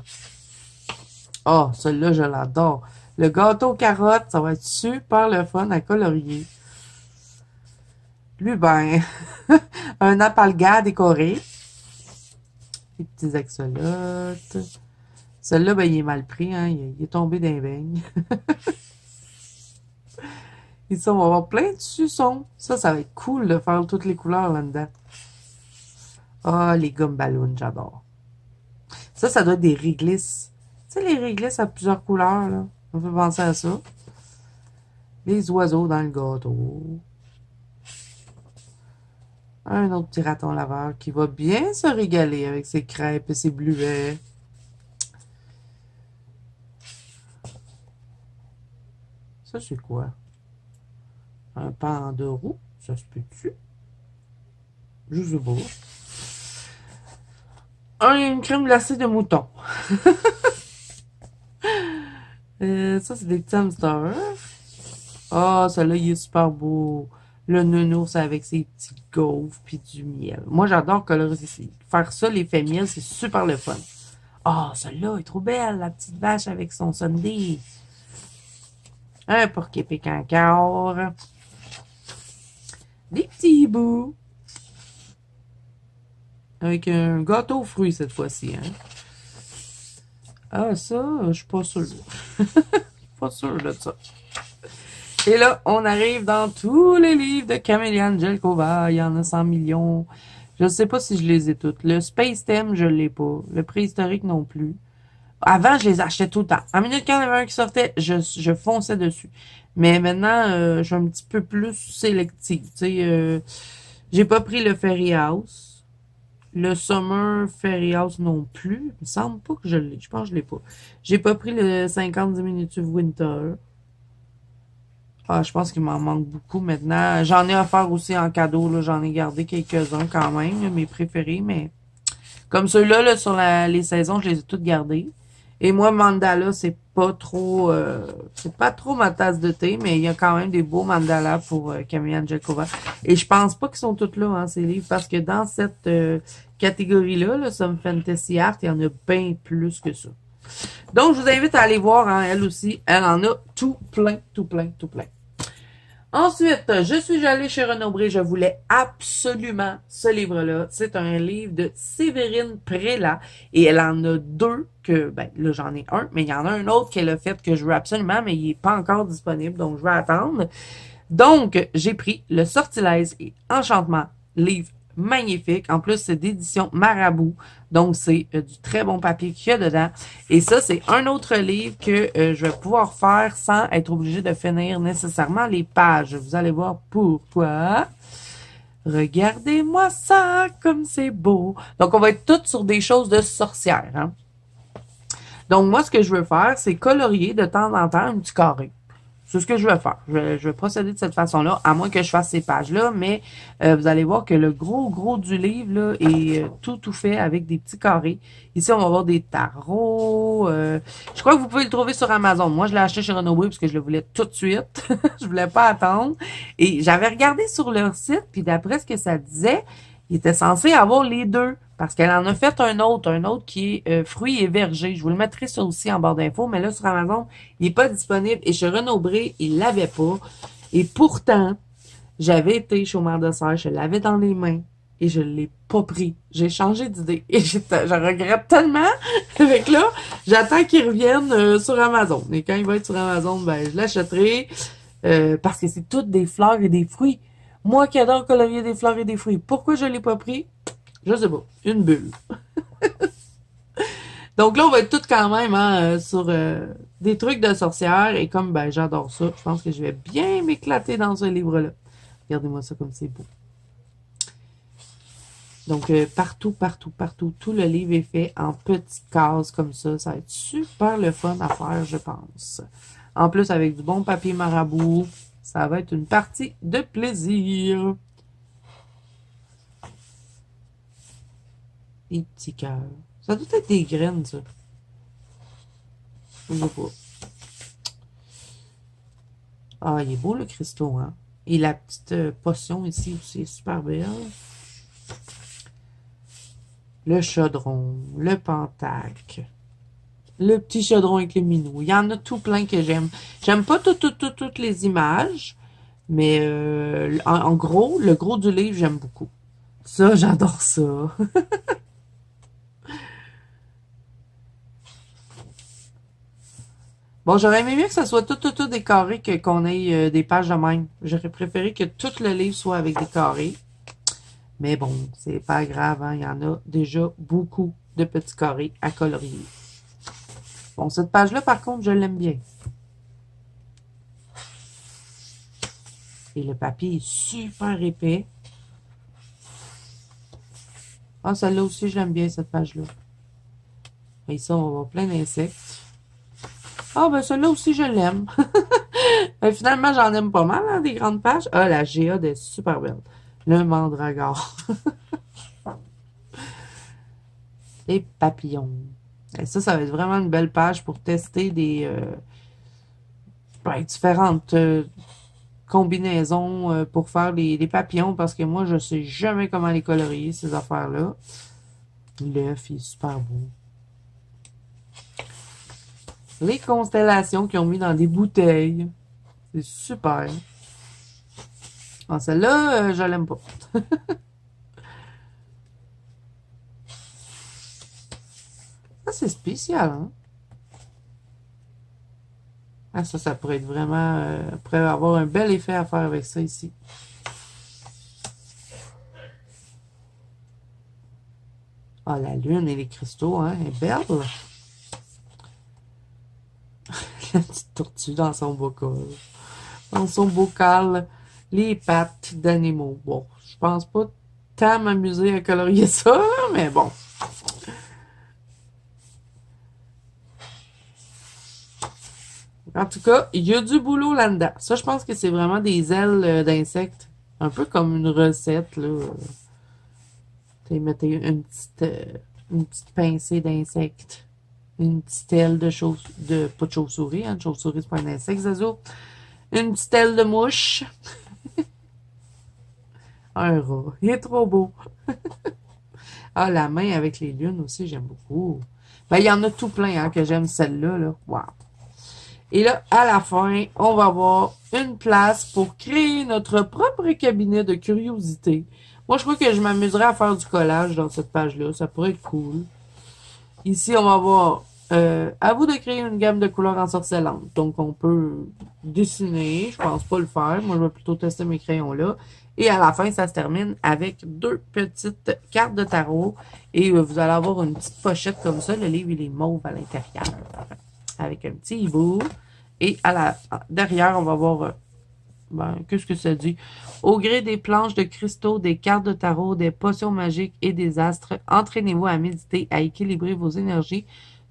Oh, celui-là, je l'adore. Le gâteau carotte, ça va être super le fun à colorier. Lui, ben, un apalga décoré. Les petits axolotes. Celui-là, ben, il est mal pris, hein. Il est tombé d'un beigne. Ici, on va avoir plein de suçons. Ça va être cool de faire toutes les couleurs là-dedans. Ah, les gommes ballons, j'adore. Ça doit être des réglisses. Tu sais, les réglisses à plusieurs couleurs, là. On peut penser à ça. Les oiseaux dans le gâteau. Un autre petit raton laveur qui va bien se régaler avec ses crêpes et ses bluets. Ça, c'est quoi? Un panda roux? Ça se peut-tu? Je sais pas. Une crème glacée de mouton. Ça, c'est des petits hamsters. Ah, celui-là, il est super beau. Le nounours avec ses petits gaufres puis du miel. Moi, j'adore coloriser. Faire ça, l'effet miel, c'est super le fun. Ah, celle-là est trop belle, la petite vache avec son sundae. Un porc-épic encore. Des petits bouts. Avec un gâteau aux fruits cette fois-ci. Hein. Ah, ça, je suis pas sûre. Je suis pas sûre de ça. Et là, on arrive dans tous les livres de Camélia Jelkova. Il y en a 100 millions. Je ne sais pas si je les ai toutes. Le Space Theme, je l'ai pas. Le préhistorique non plus. Avant, je les achetais tout le temps. En minute, quand il y en avait un qui sortait, je fonçais dessus. Mais maintenant, je suis un petit peu plus sélective. Tu sais, j'ai pas pris le Fairy House. Le Summer Fairy House non plus. Il me semble pas que je l'ai. Je pense que je l'ai pas. J'ai pas pris le 50 Diminutive Winter. Ah, je pense qu'il m'en manque beaucoup maintenant. J'en ai offert aussi en cadeau, là. J'en ai gardé quelques-uns quand même, là, mes préférés, mais comme ceux-là, là, sur les saisons, je les ai toutes gardés. Et moi, Mandala, c'est pas trop ma tasse de thé, mais il y a quand même des beaux mandalas pour Camélia Jelkova. Et je pense pas qu'ils sont tous là, hein, ces livres, parce que dans cette catégorie-là, là, Some Fantasy Art, il y en a bien plus que ça. Donc, je vous invite à aller voir, hein, elle aussi. Elle en a tout plein, tout plein, tout plein. Ensuite, je suis allée chez Renaud-Bré. Je voulais absolument ce livre-là. C'est un livre de Séverine Prélat. Et elle en a deux que, ben, là, j'en ai un, mais il y en a un autre qu'elle a fait que je veux absolument, mais il n'est pas encore disponible, donc je vais attendre. Donc, j'ai pris Le Sortilège et Enchantement, livre magnifique. En plus, c'est d'édition Marabout. Donc, c'est du très bon papier qu'il y a dedans. Et ça, c'est un autre livre que je vais pouvoir faire sans être obligé de finir nécessairement les pages. Vous allez voir pourquoi. Regardez-moi ça, comme c'est beau. Donc, on va être toutes sur des choses de sorcières. Hein? Donc, moi, ce que je veux faire, c'est colorier de temps en temps un petit carré. C'est ce que je vais faire. Je vais procéder de cette façon-là, à moins que je fasse ces pages-là, mais vous allez voir que le gros du livre là, est tout fait avec des petits carrés. Ici, on va avoir des tarots. Je crois que vous pouvez le trouver sur Amazon. Moi, je l'ai acheté chez Renaud-Bré parce que je le voulais tout de suite. Je voulais pas attendre. Et j'avais regardé sur leur site, puis d'après ce que ça disait, il était censé avoir les deux. Parce qu'elle en a fait un autre qui est fruits et vergers. Je vous le mettrai ça aussi en barre d'infos, mais là, sur Amazon, il n'est pas disponible. Et chez Renaud-Bré, il l'avait pas. Et pourtant, j'avais été chez Omar de Serre, je l'avais dans les mains et je l'ai pas pris. J'ai changé d'idée. Et je regrette tellement. Avec là, j'attends qu'il revienne sur Amazon. Et quand il va être sur Amazon, ben, je l'achèterai. Parce que c'est toutes des fleurs et des fruits. Moi qui adore colorier des fleurs et des fruits. Pourquoi je l'ai pas pris? Je sais pas. Une bulle. Donc là, on va être toutes quand même hein, sur des trucs de sorcières. Et comme ben j'adore ça, je pense que je vais bien m'éclater dans ce livre-là. Regardez-moi ça comme c'est beau. Donc partout, tout le livre est fait en petites cases comme ça. Ça va être super le fun à faire, je pense. En plus, avec du bon papier marabout, ça va être une partie de plaisir. Des petits cœurs. Ça doit être des graines, ça. Je ne sais pas. Ah, il est beau, le cristaux, hein? Et la petite potion ici aussi est super belle. Le chaudron, le pentacle, le petit chaudron avec les minous. Il y en a tout plein que j'aime. J'aime pas toutes les images, mais en gros, le gros du livre, j'aime beaucoup. Ça, j'adore ça. Bon, j'aurais aimé mieux que ça soit tout des carrés que qu'on ait des pages de même. J'aurais préféré que tout le livre soit avec des carrés. Mais bon, c'est pas grave, hein. Il y en a déjà beaucoup de petits carrés à colorier. Bon, cette page-là, par contre, je l'aime bien. Et le papier est super épais. Ah, celle-là aussi, je l'aime bien, cette page-là. Et ça, on va avoir plein d'insectes. Ah, ben celle-là aussi, je l'aime. Finalement, j'en aime pas mal, hein, des grandes pages. Ah, la géode est super belle. Le mandragore. Les papillons. Et ça va être vraiment une belle page pour tester des différentes combinaisons pour faire les papillons, parce que moi, je sais jamais comment les colorier, ces affaires-là. L'œuf est super beau. Les constellations qu'ils ont mis dans des bouteilles. C'est super. Ah, celle-là, je l'aime pas. Ça, c'est spécial, hein? Ah, ça pourrait être vraiment... pourrait avoir un bel effet à faire avec ça ici. Ah, la lune et les cristaux, hein? Elle est belle. La petite tortue dans son bocal. Dans son bocal, les pattes d'animaux. Bon, je pense pas tant m'amuser à colorier ça, là, mais bon. En tout cas, il y a du boulot là-dedans. Ça, je pense que c'est vraiment des ailes d'insectes. Un peu comme une recette, là. Mettez une petite pincée d'insectes. Une petite aile de pas de chauve-souris, hein. Une chauve-souris, c'est pas un insecte, Zazo. Une petite aile de mouche. Un rat. Il est trop beau. Ah, la main avec les lunes aussi, j'aime beaucoup. Ben, il y en a tout plein, hein, que j'aime celle-là, là. Wow. Et là, à la fin, on va avoir une place pour créer notre propre cabinet de curiosité. Moi, je crois que je m'amuserais à faire du collage dans cette page-là. Ça pourrait être cool. Ici, on va avoir à vous de créer une gamme de couleurs ensorcelantes. Donc, on peut dessiner. Je pense pas le faire. Moi, je vais plutôt tester mes crayons là. Et à la fin, ça se termine avec deux petites cartes de tarot. Et vous allez avoir une petite pochette comme ça. Le livre, il est mauve à l'intérieur. Avec un petit hibou. Et derrière, on va voir... qu'est-ce que ça dit? Au gré des planches de cristaux, des cartes de tarot, des potions magiques et des astres, entraînez-vous à méditer, à équilibrer vos énergies,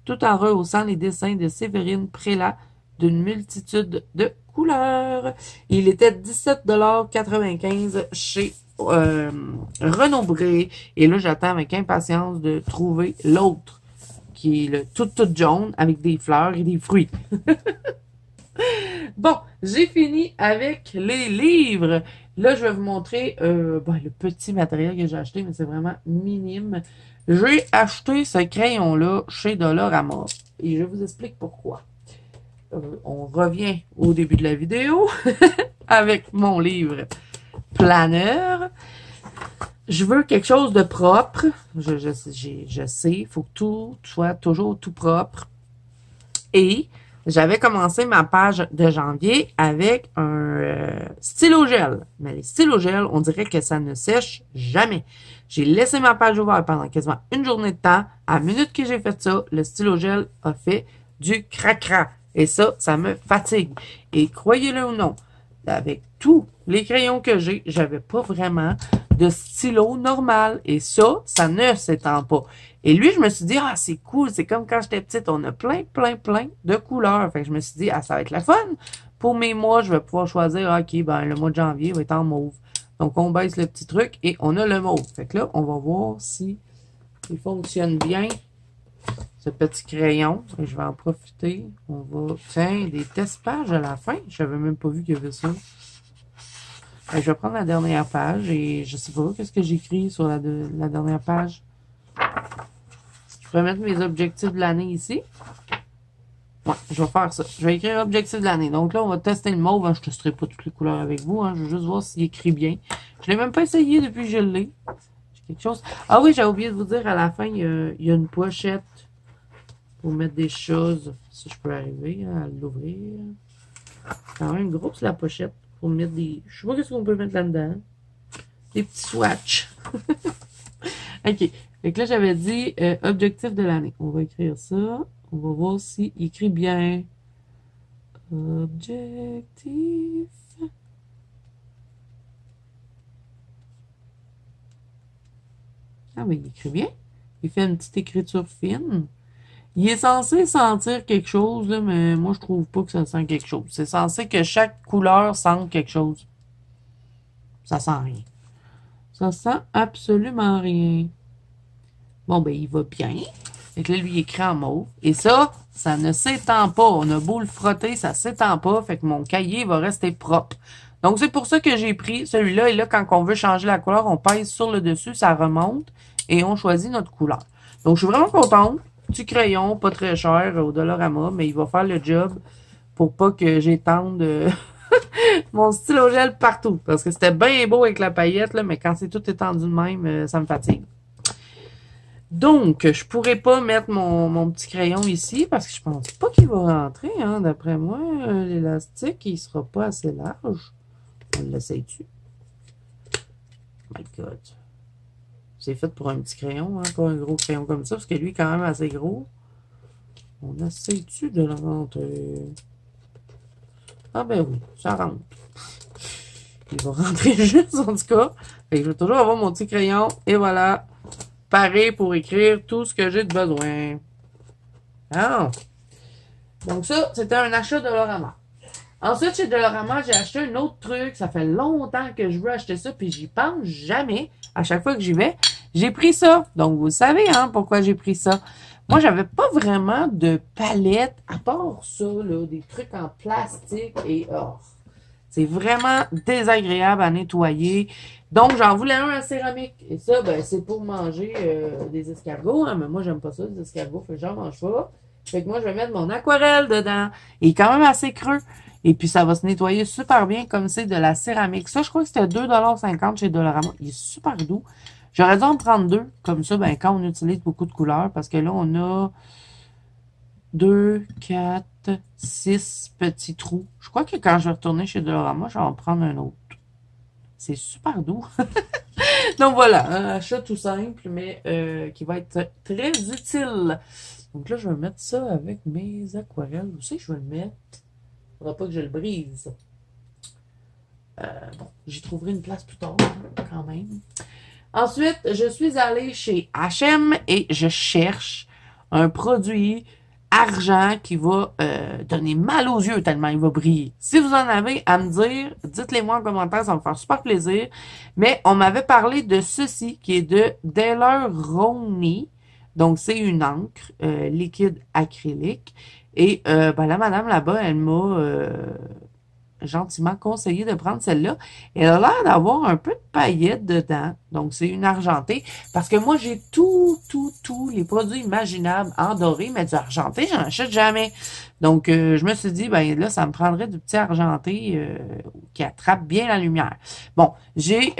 tout en rehaussant les dessins de Séverine Prélat d'une multitude de couleurs. Il était 17,95 $ chez Renaud Bré. Et là, j'attends avec impatience de trouver l'autre, qui est le tout jaune, avec des fleurs et des fruits. Bon, j'ai fini avec les livres. Là, je vais vous montrer le petit matériel que j'ai acheté, mais c'est vraiment minime. J'ai acheté ce crayon-là chez Dollarama. Et je vous explique pourquoi. On revient au début de la vidéo avec mon livre planeur. Je veux quelque chose de propre. Je sais, il faut que tout soit toujours tout propre. Et j'avais commencé ma page de janvier avec un stylo gel. Mais les stylos gel, on dirait que ça ne sèche jamais. J'ai laissé ma page ouverte pendant quasiment une journée de temps. À la minute que j'ai fait ça, le stylo gel a fait du cracra. Et ça me fatigue. Et croyez-le ou non, avec tous les crayons que j'ai, j'avais pas vraiment de stylo normal. Et ça ne s'étend pas. Et lui, je me suis dit, ah, c'est cool, c'est comme quand j'étais petite, on a plein de couleurs. Fait que je me suis dit, ah, ça va être la fun. Pour mes mois, je vais pouvoir choisir, ok, ben, le mois de janvier va être en mauve. Donc, on baisse le petit truc et on a le mauve. Fait que là, on va voir si il fonctionne bien, ce petit crayon. Et je vais en profiter. On va, tiens, des test pages à la fin. Je n'avais même pas vu qu'il y avait ça. Je vais prendre la dernière page et je sais pas qu'est-ce que j'écris sur la dernière page. Je pourrais mettre mes objectifs de l'année ici. Ouais, je vais faire ça. Je vais écrire objectif de l'année. Donc là, on va tester le mauve. Hein. Je ne testerai pas toutes les couleurs avec vous. Hein. Je veux juste voir s'il écrit bien. Je ne l'ai même pas essayé depuis que je l'ai. J'ai quelque chose. Ah oui, j'ai oublié de vous dire, à la fin, il y a une pochette pour mettre des choses. Si je peux arriver à l'ouvrir. C'est quand même grosse la pochette pour mettre des... Je sais pas ce qu'on peut mettre là-dedans. Des petits swatchs. OK. Fait que là, j'avais dit objectif de l'année. On va écrire ça. On va voir s'il écrit bien. Objectif. Ah, mais il écrit bien. Il fait une petite écriture fine. Il est censé sentir quelque chose, là, mais moi, je trouve pas que ça sent quelque chose. C'est censé que chaque couleur sente quelque chose. Ça sent rien. Ça sent absolument rien. Bon, ben, il va bien. Fait que là, lui, il écrit en mauve. Et ça ne s'étend pas. On a beau le frotter, ça s'étend pas. Fait que mon cahier va rester propre. Donc, c'est pour ça que j'ai pris celui-là. Et là, quand on veut changer la couleur, on pèse sur le dessus, ça remonte. Et on choisit notre couleur. Donc, je suis vraiment contente. Petit crayon, pas très cher au Dollarama, mais il va faire le job pour pas que j'étende mon stylo gel partout. Parce que c'était bien beau avec la paillette, là, mais quand c'est tout étendu de même, ça me fatigue. Donc, je pourrais pas mettre mon petit crayon ici parce que je pense pas qu'il va rentrer. Hein, d'après moi, l'élastique, il sera pas assez large. On l'essaye-tu? Oh my God. C'est fait pour un petit crayon, hein, pas un gros crayon comme ça, parce que lui est quand même assez gros. On essaye-tu de le rentrer? Ah ben oui, ça rentre. Il va rentrer juste, en tout cas. Fait que je vais toujours avoir mon petit crayon. Et voilà. Pareil pour écrire tout ce que j'ai de besoin. Ah. Donc ça, c'était un achat de Dollarama. Ensuite, chez Dollarama, j'ai acheté un autre truc. Ça fait longtemps que je veux acheter ça, puis j'y pense jamais. À chaque fois que j'y vais, j'ai pris ça. Donc, vous savez, hein, pourquoi j'ai pris ça. Moi, j'avais pas vraiment de palette, à part ça, là, des trucs en plastique et or. C'est vraiment désagréable à nettoyer. Donc, j'en voulais un en céramique. Et ça, ben, c'est pour manger des escargots. Hein, mais moi, j'aime pas ça, des escargots. Fait que j'en mange pas. Fait que moi, je vais mettre mon aquarelle dedans. Il est quand même assez creux. Et puis, ça va se nettoyer super bien comme c'est de la céramique. Ça, je crois que c'était 2,50 $ chez Dollarama. Il est super doux. J'aurais dû en prendre deux. Comme ça, ben, quand on utilise beaucoup de couleurs. Parce que là, on a 2, 4, 6 petits trous. Je crois que quand je vais retourner chez Dollarama, je vais en prendre un autre. C'est super doux. Donc voilà, un achat tout simple, mais qui va être très utile. Donc là, je vais mettre ça avec mes aquarelles. Où c'est que je vais le mettre? Il ne faudra pas que je le brise. Bon, j'y trouverai une place plus tard, hein, quand même. Ensuite, je suis allée chez H&M et je cherche un produit argent qui va donner mal aux yeux tellement il va briller. Si vous en avez à me dire, dites-les moi en commentaire, ça va me faire super plaisir. Mais on m'avait parlé de ceci qui est de Daler-Rowney. Donc, c'est une encre liquide acrylique. Et ben, la madame là-bas, elle m'a gentiment conseillé de prendre celle-là. Elle a l'air d'avoir un peu de paillettes dedans. Donc, c'est une argentée. Parce que moi, j'ai tous les produits imaginables en doré, mais du argenté, j'en achète jamais. Donc, je me suis dit, ben là, ça me prendrait du petit argenté qui attrape bien la lumière. Bon, j'ai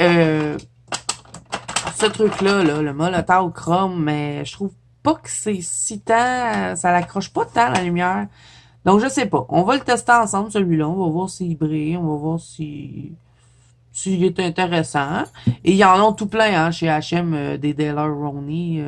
ce truc-là, là, le Molotov Chrome, mais je trouve pas que c'est si tant, ça l'accroche pas tant la lumière. Donc, je sais pas. On va le tester ensemble, celui-là. On va voir s'il brille. On va voir s'il est intéressant. Et ils en ont tout plein, hein, chez H&M, des Daler-Rowney.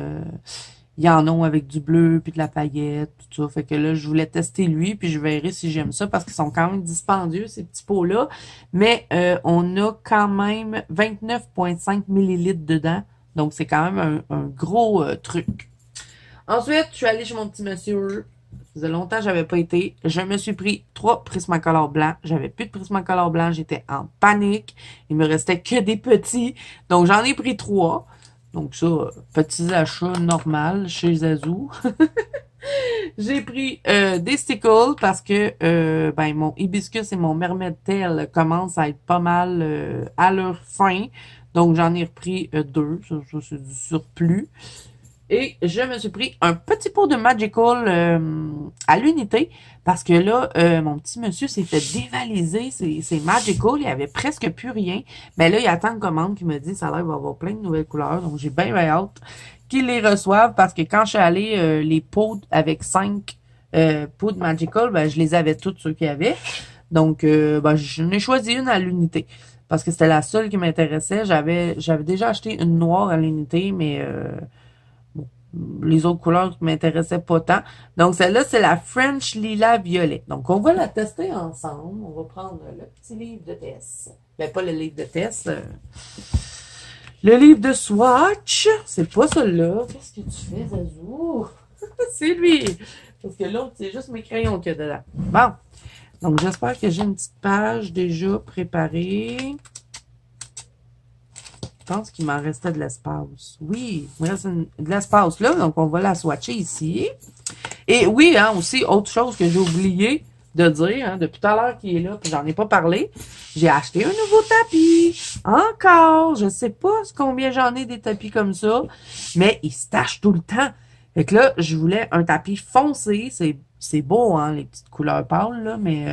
Ils en ont avec du bleu, puis de la paillette, tout ça. Fait que là, je voulais tester lui, puis je verrai si j'aime ça, parce qu'ils sont quand même dispendieux, ces petits pots-là. Mais on a quand même 29,5 millilitres dedans. Donc, c'est quand même un gros truc. Ensuite, je suis allée chez mon petit monsieur. Ça faisait longtemps que j'avais pas été. Je me suis pris 3 Prismacolor blancs. J'avais plus de Prismacolor blancs. J'étais en panique. Il me restait que des petits. Donc, j'en ai pris 3. Donc, ça, petits achats normal chez Zazou. J'ai pris des stickles parce que ben mon hibiscus et mon mermetel commencent à être pas mal à leur fin. Donc j'en ai repris deux, ça c'est du surplus. Et je me suis pris un petit pot de Magical à l'unité parce que là, mon petit monsieur s'est fait dévaliser ses Magical. Il y avait presque plus rien. Mais là, il attend une commande qui me dit ça a l'air qu'il va y avoir plein de nouvelles couleurs. Donc, j'ai bien hâte qu'ils les reçoivent parce que quand je suis allée, les pots avec 5 pots de Magical, ben, je les avais toutes ceux qu'il y avait. Donc, ben, j'en ai choisi une à l'unité parce que c'était la seule qui m'intéressait. J'avais déjà acheté une noire à l'unité, mais les autres couleurs qui m'intéressaient pas tant. Donc, celle-là, c'est la French Lila Violet. Donc, on va la tester ensemble. On va prendre le petit livre de test. Ben, pas le livre de test. Le livre de swatch. C'est pas celui-là. Qu'est-ce que tu fais, Zazou? C'est lui. Parce que l'autre, c'est juste mes crayons qu'il y a dedans. Bon. Donc, j'espère que j'ai une petite page déjà préparée. Je pense qu'il m'en restait de l'espace. Oui, il me reste de l'espace là, donc on va la swatcher ici. Et oui, hein, aussi, autre chose que j'ai oublié de dire, hein, depuis tout à l'heure qu'il est là, puis j'en ai pas parlé, j'ai acheté un nouveau tapis. Encore, je sais pas combien j'en ai des tapis comme ça, mais ils se tachent tout le temps. Fait que là, je voulais un tapis foncé, c'est beau, hein, les petites couleurs pâles, là, mais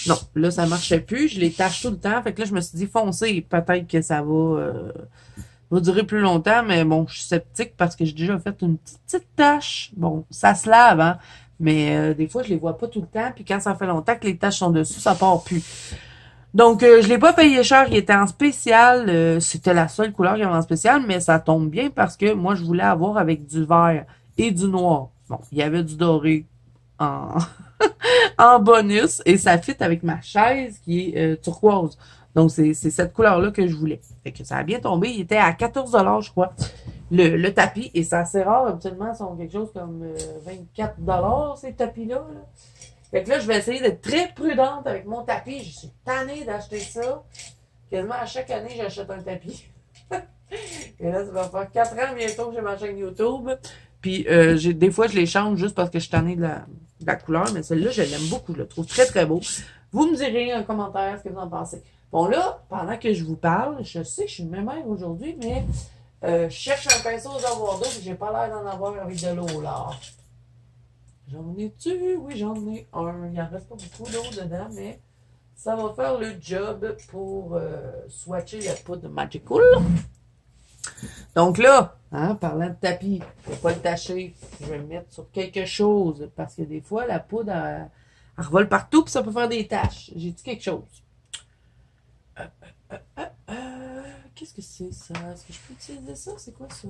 non, là, ça marchait plus. Je les tâche tout le temps. Fait que là, je me suis dit, foncé, peut-être que ça va durer plus longtemps, mais bon, je suis sceptique parce que j'ai déjà fait une petite tache. Bon, ça se lave, hein, mais des fois, je les vois pas tout le temps, puis quand ça fait longtemps que les taches sont dessus, ça part plus. Donc, je l'ai pas payé cher, il était en spécial. C'était la seule couleur qu'il y avait en spécial, mais ça tombe bien parce que moi, je voulais avoir avec du vert et du noir. Bon, il y avait du doré en, en bonus et ça fit avec ma chaise qui est turquoise. Donc, c'est cette couleur-là que je voulais. Fait que ça a bien tombé. Il était à 14 je crois, le tapis. Et c'est assez rare. Habituellement, ils sont quelque chose comme 24 ces tapis-là. Là. Fait que là, je vais essayer d'être très prudente avec mon tapis. Je suis tannée d'acheter ça. Quasiment à chaque année, j'achète un tapis. Et là, ça va faire 4 ans bientôt que j'ai ma chaîne YouTube. Puis des fois, je les change juste parce que je suis tannée de la couleur. Mais celle-là, je l'aime beaucoup. Je le trouve très, très beau. Vous me direz en commentaire ce que vous en pensez. Bon, là, pendant que je vous parle, je sais que je suis mémère aujourd'hui, mais je cherche un pinceau aux avoirs d'eau et j'ai pas l'air d'en avoir avec de l'eau, là. J'en ai-tu? Oui, j'en ai un. Il en reste pas beaucoup d'eau dedans, mais ça va faire le job pour swatcher la poudre Magical. Donc là, hein, parlant de tapis, je ne vais pas le tâcher. Je vais le mettre sur quelque chose parce que des fois, la poudre, elle revole partout et ça peut faire des taches. J'ai dit quelque chose. Qu'est-ce que c'est ça? Est-ce que je peux utiliser ça? C'est quoi ça?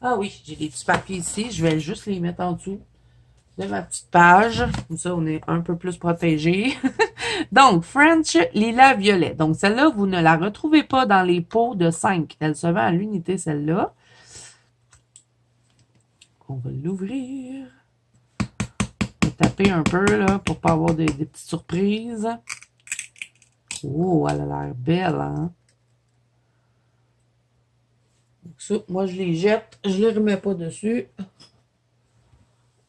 Ah oui, j'ai des petits papiers ici. Je vais juste les mettre en dessous de ma petite page. Comme ça, on est un peu plus protégé. Donc, French Lila Violet. Donc, celle-là, vous ne la retrouvez pas dans les pots de 5. Elle se vend à l'unité, celle-là. On va l'ouvrir. On va taper un peu, là, pour pas avoir des petites surprises. Oh, elle a l'air belle, hein? Donc ça, moi, je les jette. Je les remets pas dessus.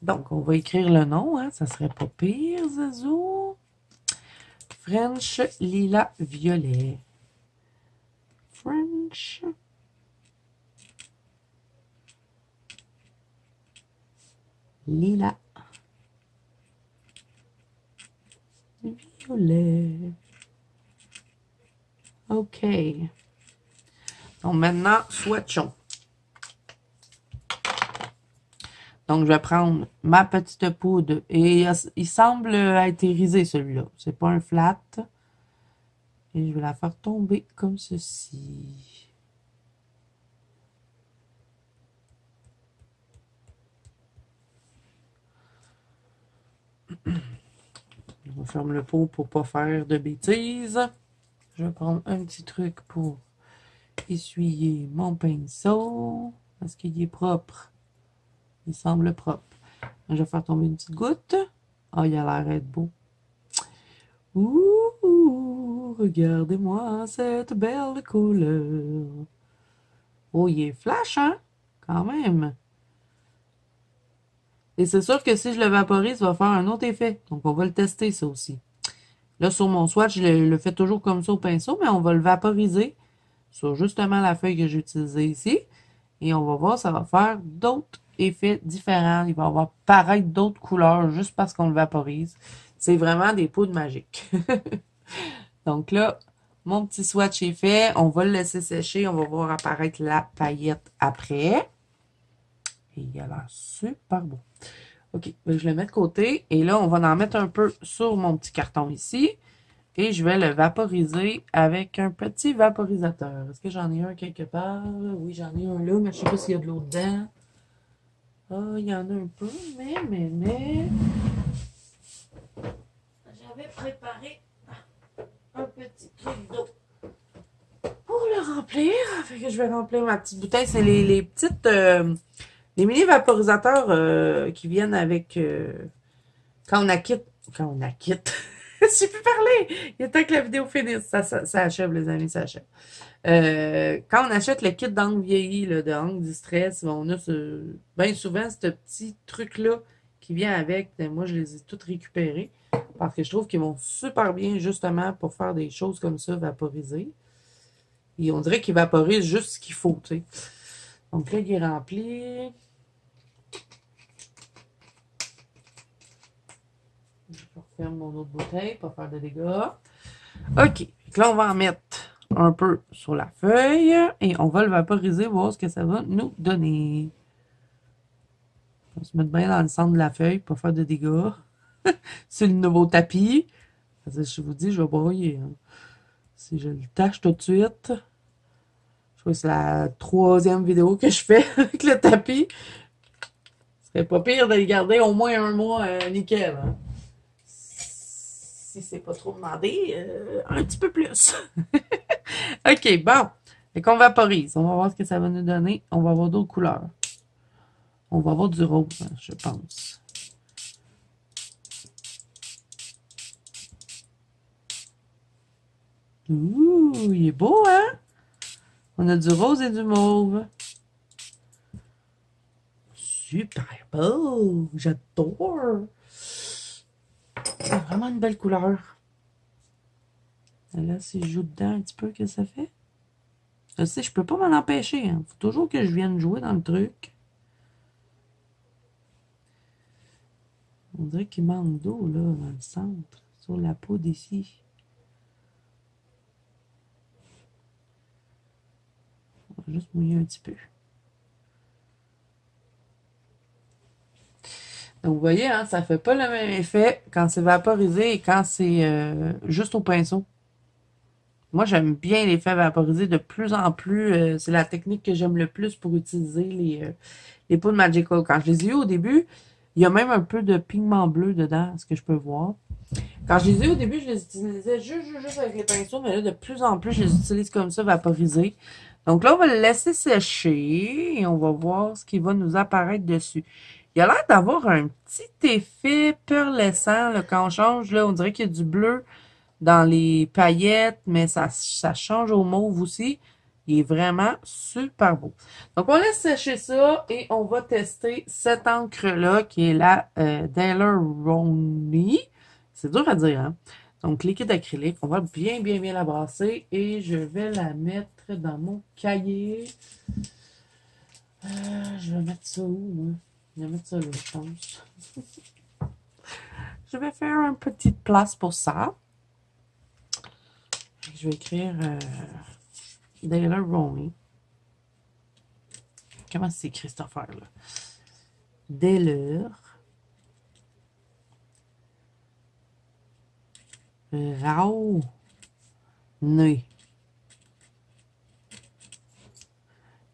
Donc, on va écrire le nom, hein? Ça serait pas pire, Zazou. French Lila Violet. French Lila Violet. OK. Donc, maintenant, swatchons. Donc, je vais prendre ma petite poudre. Et il semble être irisé, celui-là. C'est pas un flat. Et je vais la faire tomber comme ceci. On ferme le pot pour pas faire de bêtises. Je vais prendre un petit truc pour essuyer mon pinceau. Est-ce qu'il est propre? Il semble propre. Je vais faire tomber une petite goutte. Ah, il a l'air d'être beau. Ouh, regardez-moi cette belle couleur. Oh, il est flash, hein? Quand même. Et c'est sûr que si je le vaporise, ça va faire un autre effet. Donc, on va le tester, ça aussi. Là, sur mon swatch, je le fais toujours comme ça au pinceau, mais on va le vaporiser sur justement la feuille que j'ai utilisée ici. Et on va voir, ça va faire d'autres effets différents. Il va y avoir paraître d'autres couleurs juste parce qu'on le vaporise. C'est vraiment des poudres magiques. Donc là, mon petit swatch est fait. On va le laisser sécher. On va voir apparaître la paillette après. Et il a l'air super beau. OK, ben je le mets de côté. Et là, on va en mettre un peu sur mon petit carton ici. Et je vais le vaporiser avec un petit vaporisateur. Est-ce que j'en ai un quelque part? Oui, j'en ai un là, mais je ne sais pas s'il y a de l'eau dedans. Ah, il y en a un peu, mais... J'avais préparé un petit truc d'eau pour le remplir. Fait que je vais remplir ma petite bouteille. C'est les petites... les mini vaporisateurs qui viennent avec... quand on acquitte... Quand on acquitte... Je ne sais plus parler. Il est temps que la vidéo finisse. Ça achève, les amis, ça achève. Quand on achète le kit d'encre vieillie, là, de encre distress, on a bien souvent ce petit truc-là qui vient avec. Moi, je les ai toutes récupérés parce que je trouve qu'ils vont super bien justement pour faire des choses comme ça, vaporiser. Et on dirait qu'ils vaporisent juste ce qu'il faut, tu sais. Donc là, il est rempli. Je referme mon autre bouteille pour faire de dégâts. OK. Donc là, on va en mettre un peu sur la feuille et on va le vaporiser, voir ce que ça va nous donner. On va se mettre bien dans le centre de la feuille pour faire de dégâts. C'est le nouveau tapis. Je vous dis, je vais broyer. Hein. Si je le tâche tout de suite. Je crois que c'est la 3e vidéo que je fais avec le tapis. Ce serait pas pire de le garder au moins un mois nickel. Hein. Si c'est pas trop demandé, un petit peu plus. OK, bon. Fait qu'on vaporise. On va voir ce que ça va nous donner. On va avoir d'autres couleurs. On va avoir du rose, hein, je pense. Ouh, il est beau, hein? On a du rose et du mauve. Super beau! J'adore! C'est vraiment une belle couleur. Et là, si je joue dedans un petit peu, qu'est-ce que ça fait? Je sais, je peux pas m'en empêcher. Il faut toujours que je vienne jouer dans le truc. On dirait qu'il manque d'eau, là, dans le centre, sur la peau d'ici. On va juste mouiller un petit peu. Donc, vous voyez, hein, ça fait pas le même effet quand c'est vaporisé et quand c'est juste au pinceau. Moi, j'aime bien l'effet vaporisé de plus en plus. C'est la technique que j'aime le plus pour utiliser les poudres Magical. Quand je les ai eues au début, il y a même un peu de pigment bleu dedans, ce que je peux voir. Quand je les ai eues au début, je les utilisais juste avec les pinceaux, mais là, de plus en plus, je les utilise comme ça, vaporisés. Donc là, on va le laisser sécher et on va voir ce qui va nous apparaître dessus. Il a l'air d'avoir un petit effet pearlescent là, quand on change. Là, on dirait qu'il y a du bleu dans les paillettes, mais ça change au mauve aussi. Il est vraiment super beau. Donc, on laisse sécher ça et on va tester cette encre-là qui est la Daler-Rowney. C'est dur à dire, hein? Donc, liquide acrylique. On va bien la brasser et je vais la mettre dans mon cahier. Je vais mettre ça où, moi? Je vais mettre ça là, je pense. Je vais faire une petite place pour ça. Je vais écrire Daler-Rowney. Comment c'est écrit cette affaire-là? Daler-Rowney.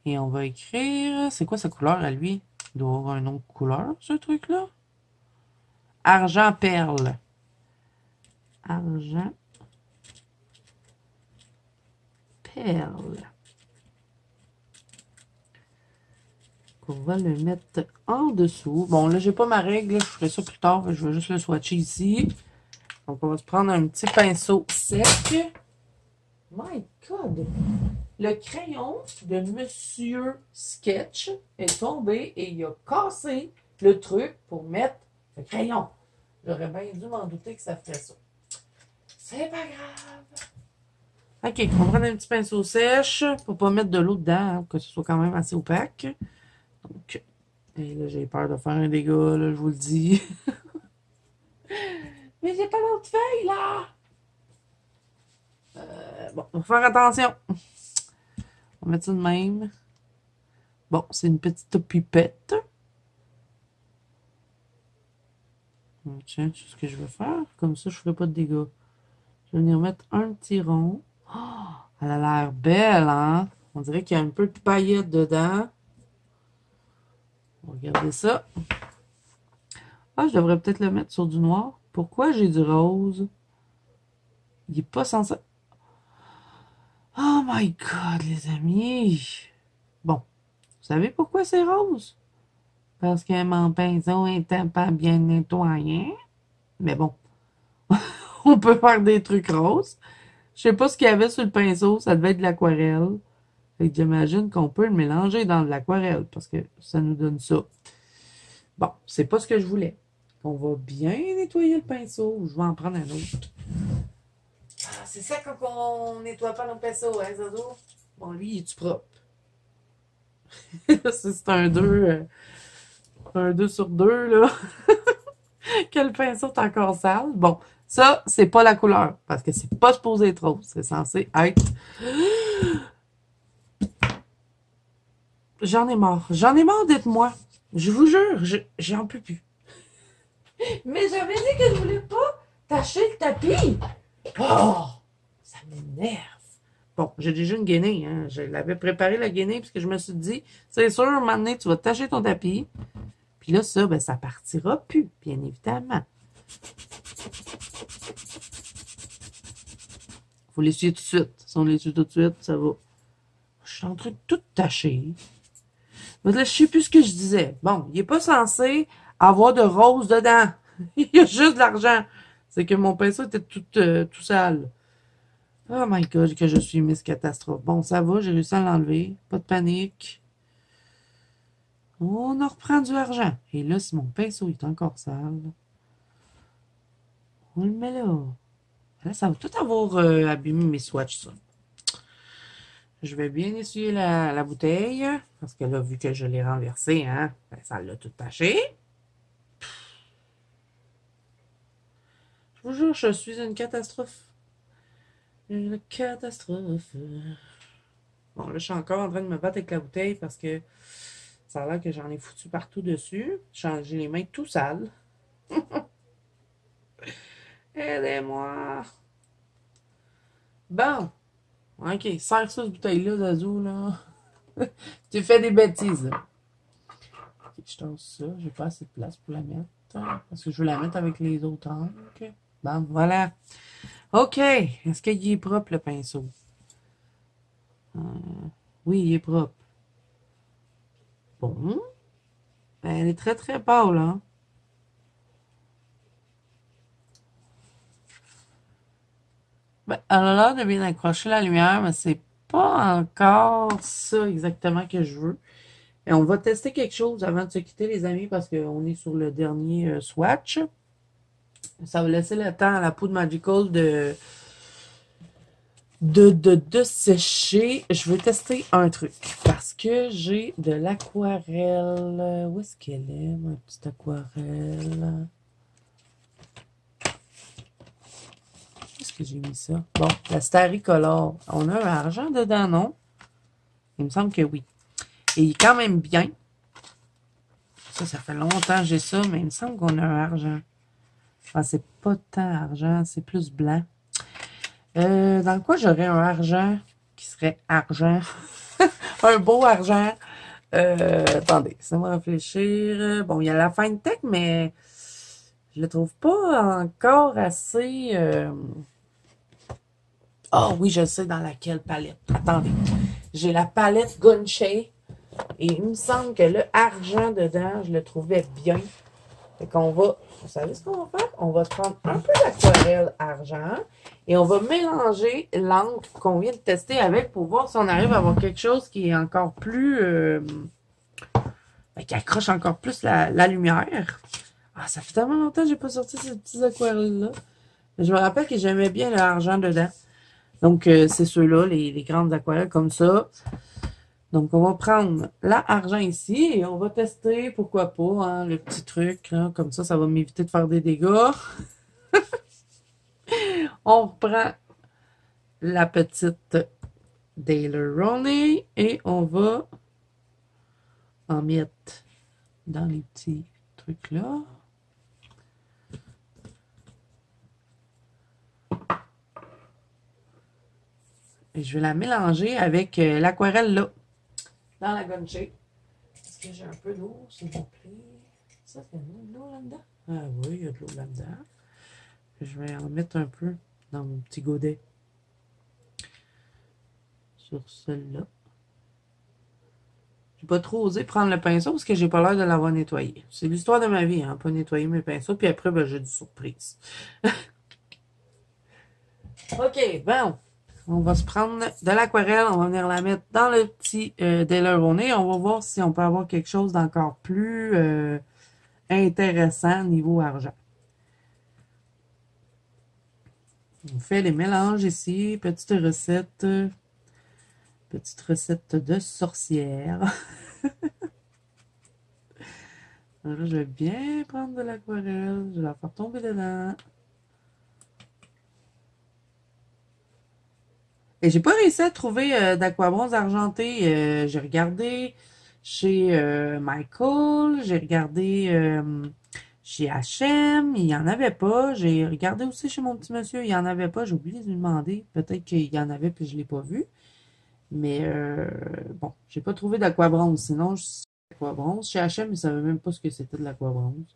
Et on va écrire... C'est quoi sa couleur à lui? Il doit avoir une autre couleur, ce truc-là. Argent perle. Argent perle. On va le mettre en dessous. Bon, là, j'ai pas ma règle. Je ferai ça plus tard. Je vais juste le swatcher ici. Donc, on va se prendre un petit pinceau sec. My God! Le crayon de Monsieur Sketch est tombé et il a cassé le truc pour mettre le crayon. J'aurais bien dû m'en douter que ça ferait ça. C'est pas grave. OK, on va prendre un petit pinceau sèche pour pas mettre de l'eau dedans, hein, que ce soit quand même assez opaque. Donc, et là, j'ai peur de faire un dégât, là, je vous le dis. Mais j'ai pas l'autre feuille, là! Bon, on va faire attention. On va mettre ça de même. Bon, c'est une petite pipette. Tiens, c'est ce que je vais faire. Comme ça, je ne ferai pas de dégâts. Je vais venir mettre un petit rond. Oh, elle a l'air belle, hein? On dirait qu'il y a un peu de paillettes dedans. On va regarder ça. Ah, je devrais peut-être le mettre sur du noir. Pourquoi j'ai du rose? Il n'est pas censé... Oh my God, les amis! Bon, vous savez pourquoi c'est rose? Parce que mon pinceau n'était pas bien nettoyé. Mais bon, on peut faire des trucs roses. Je sais pas ce qu'il y avait sur le pinceau, ça devait être de l'aquarelle. Fait que j'imagine qu'on peut le mélanger dans de l'aquarelle parce que ça nous donne ça. Bon, c'est pas ce que je voulais. On va bien nettoyer le pinceau. Je vais en prendre un autre. Ah, c'est ça quand on nettoie pas nos pinceaux, hein, Zazo? Bon, lui, il est-tu propre? C'est un 2 sur 2, là. Quel pinceau est encore sale. Bon, ça, c'est pas la couleur. Parce que c'est pas supposé être rose. C'est censé être... J'en ai marre. J'en ai marre d'être moi. Je vous jure, j'en peux plus. Mais j'avais dit que je voulais pas tacher le tapis. Oh! Ça m'énerve. Bon, j'ai déjà une guenille, hein. Je l'avais préparé la guenille parce que je me suis dit, c'est sûr, un moment donné, tu vas tacher ton tapis. Puis là, ça, ben, ça partira plus, bien évidemment. Faut l'essuyer tout de suite. Si on l'essuie tout de suite, ça va. Je suis en train de tout tacher. Mais là, je sais plus ce que je disais. Bon, il n'est pas censé avoir de rose dedans. Il y a juste de l'argent. C'est que mon pinceau était tout sale. Oh my God, que je suis Miss Catastrophe. Bon, ça va, j'ai réussi à l'enlever. Pas de panique. On en reprend du argent. Et là, si mon pinceau est encore sale, on le met là. Là, ça va tout avoir abîmé mes swatchs, ça. Je vais bien essuyer la bouteille. Parce que là, vu que je l'ai renversée, hein, ben, ça l'a tout taché. Je vous jure, je suis une catastrophe. Une catastrophe. Bon, là, je suis encore en train de me battre avec la bouteille parce que ça a l'air que j'en ai foutu partout dessus. J'ai les mains tout sales. Aidez-moi. Bon. OK, serre ça, cette bouteille-là, Zazou, là. Tu fais des bêtises. OK, je tasse ça. J'ai pas assez de place pour la mettre. Parce que je veux la mettre avec les autres encres. Bon, voilà. OK. Est-ce qu'il est propre, le pinceau? Oui, il est propre. Bon. Ben, elle est très, très pâle, hein? Ben, elle a l'air de bien accrocher la lumière, mais c'est pas encore ça exactement que je veux. Et on va tester quelque chose avant de se quitter, les amis, parce qu'on est sur le dernier swatch. Ça va laisser le temps à la poudre Magical de sécher. Je vais tester un truc parce que j'ai de l'aquarelle. Où est-ce qu'elle est, ma petite aquarelle? Où est-ce que j'ai mis ça? Bon, la Staricolor. On a un argent dedans, non? Il me semble que oui. Et il est quand même bien. Ça fait longtemps que j'ai ça, mais il me semble qu'on a un argent. Enfin, c'est pas tant argent, c'est plus blanc. Dans quoi j'aurais un argent qui serait argent? Un beau argent. Attendez, ça va réfléchir. Bon, il y a la Fine Tech, mais je le trouve pas encore assez... Oh oui, je sais dans laquelle palette. Attendez. J'ai la palette Gunshea. Et il me semble que le argent dedans, je le trouvais bien. Fait qu'on va... Vous savez ce qu'on va faire? On va prendre un peu d'aquarelle argent et on va mélanger l'encre qu'on vient de tester avec pour voir si on arrive à avoir quelque chose qui est encore plus qui accroche encore plus la lumière. Ah, ça fait tellement longtemps que j'ai pas sorti ces petits aquarelles-là. Je me rappelle que j'aimais bien l'argent dedans. Donc, c'est ceux-là, les grandes aquarelles comme ça. Donc, on va prendre l'argent ici et on va tester, pourquoi pas, hein, le petit truc. Là, comme ça va m'éviter de faire des dégâts. On reprend la petite Daler-Rowney et on va en mettre dans les petits trucs là. Et je vais la mélanger avec l'aquarelle là, dans la gunshade. Est-ce que j'ai un peu d'eau, s'il vous plaît? Ça, c'est de l'eau là-dedans? Ah oui, il y a de l'eau là-dedans. Je vais en mettre un peu dans mon petit godet. Sur celle-là. J'ai pas trop osé prendre le pinceau parce que j'ai pas l'air de l'avoir nettoyé. C'est l'histoire de ma vie, hein, pas nettoyer mes pinceaux. Puis après, ben, j'ai du surprise. OK, bon. On va se prendre de l'aquarelle. On va venir la mettre dans le petit Daler-Rowney. On va voir si on peut avoir quelque chose d'encore plus intéressant niveau argent. On fait les mélanges ici. Petite recette de sorcière. Alors là, je vais bien prendre de l'aquarelle. Je vais la faire tomber dedans. Et j'ai pas réussi à trouver d'aquabronze argenté. J'ai regardé chez Michael, j'ai regardé chez H&M, il n'y en avait pas. J'ai regardé aussi chez mon petit monsieur, il n'y en avait pas. J'ai oublié de lui demander. Peut-être qu'il y en avait puis je l'ai pas vu. Mais bon, j'ai pas trouvé d'aquabronze. Sinon, je sais aquabronze. Chez H&M, ils ne savaient même pas ce que c'était de l'aquabronze.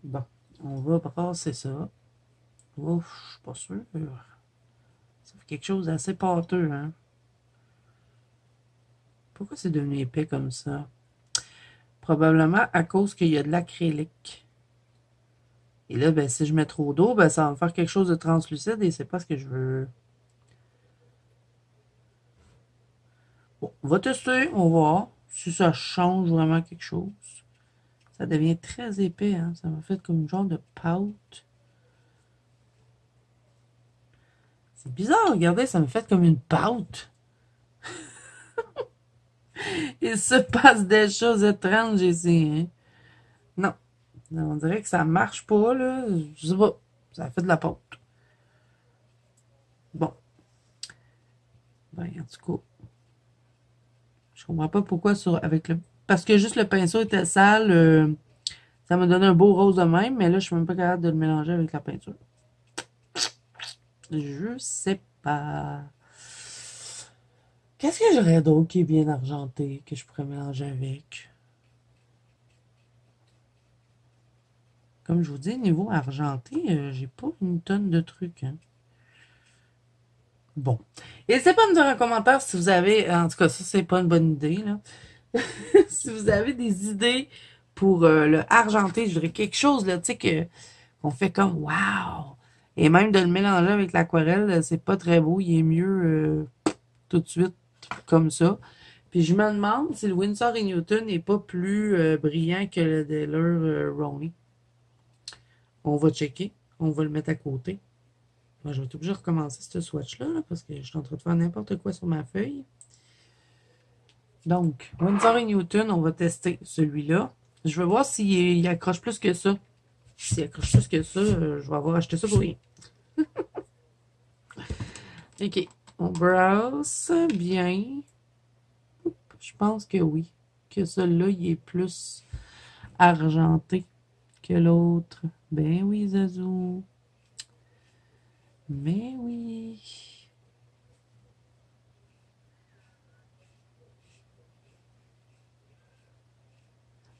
Bon, on va brasser ça. Ouf, je suis pas sûr. Ça fait quelque chose d'assez pâteux, hein. Pourquoi c'est devenu épais comme ça? Probablement à cause qu'il y a de l'acrylique. Et là, ben, si je mets trop d'eau, ben, ça va me faire quelque chose de translucide et c'est pas ce que je veux. Bon, on va tester, on va voir si ça change vraiment quelque chose. Ça devient très épais, hein. Ça m'a fait comme une genre de pâte. C'est bizarre, regardez, ça me fait comme une pâte. Il se passe des choses étranges ici, hein. Non. On dirait que ça marche pas, là. Je sais pas. Ça fait de la pâte. Bon. Ben, en tout cas. Je comprends pas pourquoi avec le. Parce que juste le pinceau était sale. Ça m'a donné un beau rose de même, mais là, je suis même pas capable de le mélanger avec la peinture. Je sais pas. Qu'est-ce que j'aurais d'autre qui est bien argenté que je pourrais mélanger avec? Comme je vous dis, niveau argenté, j'ai pas une tonne de trucs, hein. Bon. N'hésitez pas à me dire en commentaire si vous avez. En tout cas, ça, c'est pas une bonne idée, là. Si vous avez des idées pour le argenté, je dirais quelque chose, là, tu sais, qu'on fait comme waouh! Et même de le mélanger avec l'aquarelle, c'est pas très beau. Il est mieux tout de suite comme ça. Puis je me demande si le Winsor & Newton n'est pas plus brillant que le Daler-Rowney. On va checker. On va le mettre à côté. Moi, je vais être obligé de recommencer ce swatch-là là, parce que je suis en train de faire n'importe quoi sur ma feuille. Donc, Winsor & Newton, on va tester celui-là. Je vais voir s'il accroche plus que ça. S'il accroche plus que ça, je vais avoir acheté ça pour rien. OK. On brosse bien. Je pense que oui. Que celui-là, il est plus argenté que l'autre. Ben oui, Zazou. Mais oui.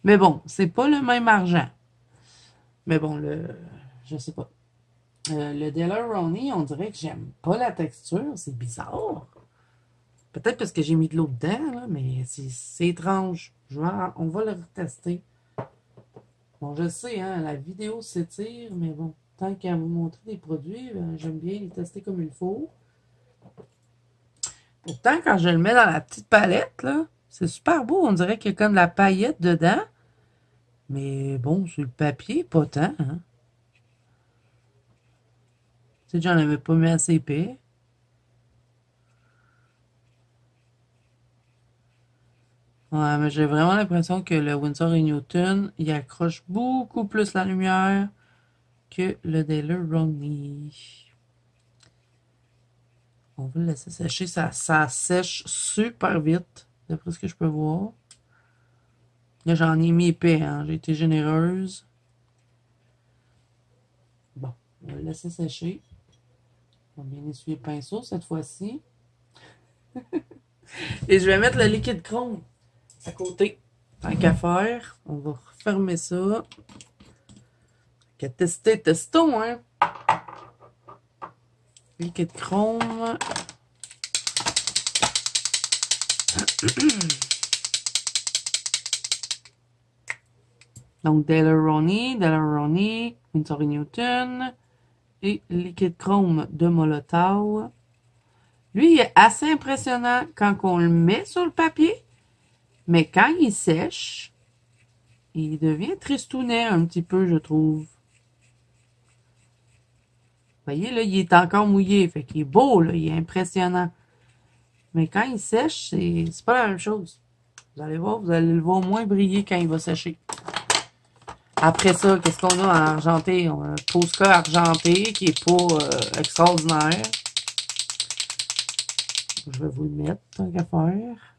Mais bon, c'est pas le même argent. Mais bon, je sais pas. Le Daler-Rowney, on dirait que j'aime pas la texture. C'est bizarre. Peut-être parce que j'ai mis de l'eau dedans, là, mais c'est étrange. On va le retester. Bon, je sais, hein, la vidéo s'étire, mais bon, tant qu'à vous montrer des produits, ben, j'aime bien les tester comme il faut. Pourtant, quand je le mets dans la petite palette, là, c'est super beau. On dirait qu'il y a comme de la paillette dedans. Mais bon, sur le papier, pas tant. Hein? Tu sais, j'en avais pas mis assez épais. Ouais, mais j'ai vraiment l'impression que le Winsor & Newton, il accroche beaucoup plus la lumière que le Daler-Rowney. On va le laisser sécher. Ça sèche super vite, d'après ce que je peux voir. Là, j'en ai mis épais, hein. J'ai été généreuse. Bon, on va le laisser sécher. On va bien essuyer le pinceau cette fois-ci. Et je vais mettre le liquide chrome à côté. Tant qu'à faire, on va refermer ça. Qu'à tester, testons, hein. Liquide chrome. Donc, Daler-Rowney, Winsor & Newton et liquide chrome de Molotov. Lui, il est assez impressionnant quand on le met sur le papier, mais quand il sèche, il devient tristounet un petit peu, je trouve. Vous voyez, là, il est encore mouillé, fait qu'il est beau, là, il est impressionnant. Mais quand il sèche, c'est pas la même chose. Vous allez voir, vous allez le voir moins briller quand il va sécher. Après ça, qu'est-ce qu'on a en argenté? On a un Posca argenté qui est pas extraordinaire. Je vais vous le mettre, tant qu'à faire.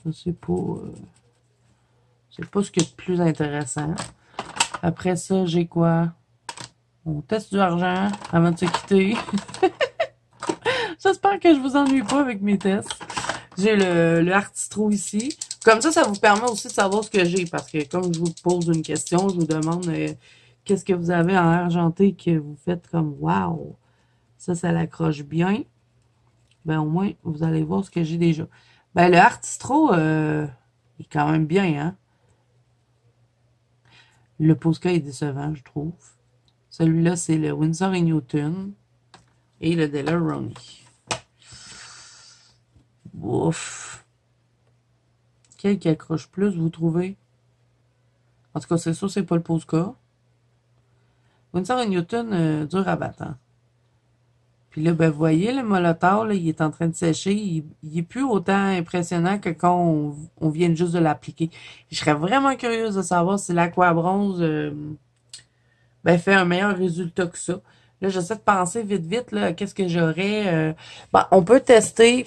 Ça, c'est pas ce qui est le plus intéressant. Après ça, j'ai quoi? On teste du argent avant de se quitter. J'espère que je vous ennuie pas avec mes tests. J'ai le Artistro ici. Comme ça vous permet aussi de savoir ce que j'ai. Parce que comme je vous pose une question, je vous demande qu'est-ce que vous avez en argenté que vous faites comme wow. Ça l'accroche bien. Ben au moins, vous allez voir ce que j'ai déjà. Ben le Artistro, il est quand même bien, hein. Le Posca est décevant, je trouve. Celui-là, c'est le Winsor & Newton et le Daler-Rowney. Ouf. Quel qui accroche plus, vous trouvez? En tout cas, c'est sûr, c'est pas le Posca. Winsor & Newton, dur à battre. Hein? Puis là, ben, vous voyez, le Molotov, là, il est en train de sécher. Il est plus autant impressionnant que quand on vient juste de l'appliquer. Je serais vraiment curieuse de savoir si l'Aqua-Bronze ben, fait un meilleur résultat que ça. Là, j'essaie de penser vite, là, qu'est-ce que j'aurais. Ben, on peut tester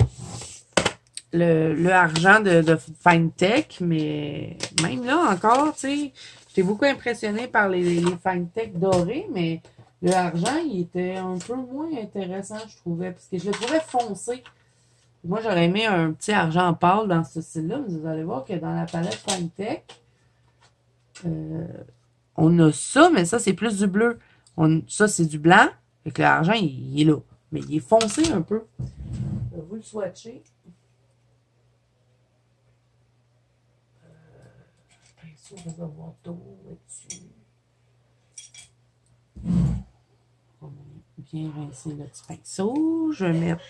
le argent de Finetech, mais même là encore, tu sais, j'étais beaucoup impressionnée par les Finetech dorés, mais le argent, il était un peu moins intéressant, je trouvais, parce que je le trouvais foncé. Moi, j'aurais aimé un petit argent pâle dans ce style-là, mais vous allez voir que dans la palette Finetech, on a ça, mais ça, c'est plus du bleu. Ça, c'est du blanc, et que l'argent, il est là. Mais il est foncé un peu. Vous le swatchez. Pinceau réservoir d'eau là-dessus. On va bien rincer le petit pinceau. Je vais mettre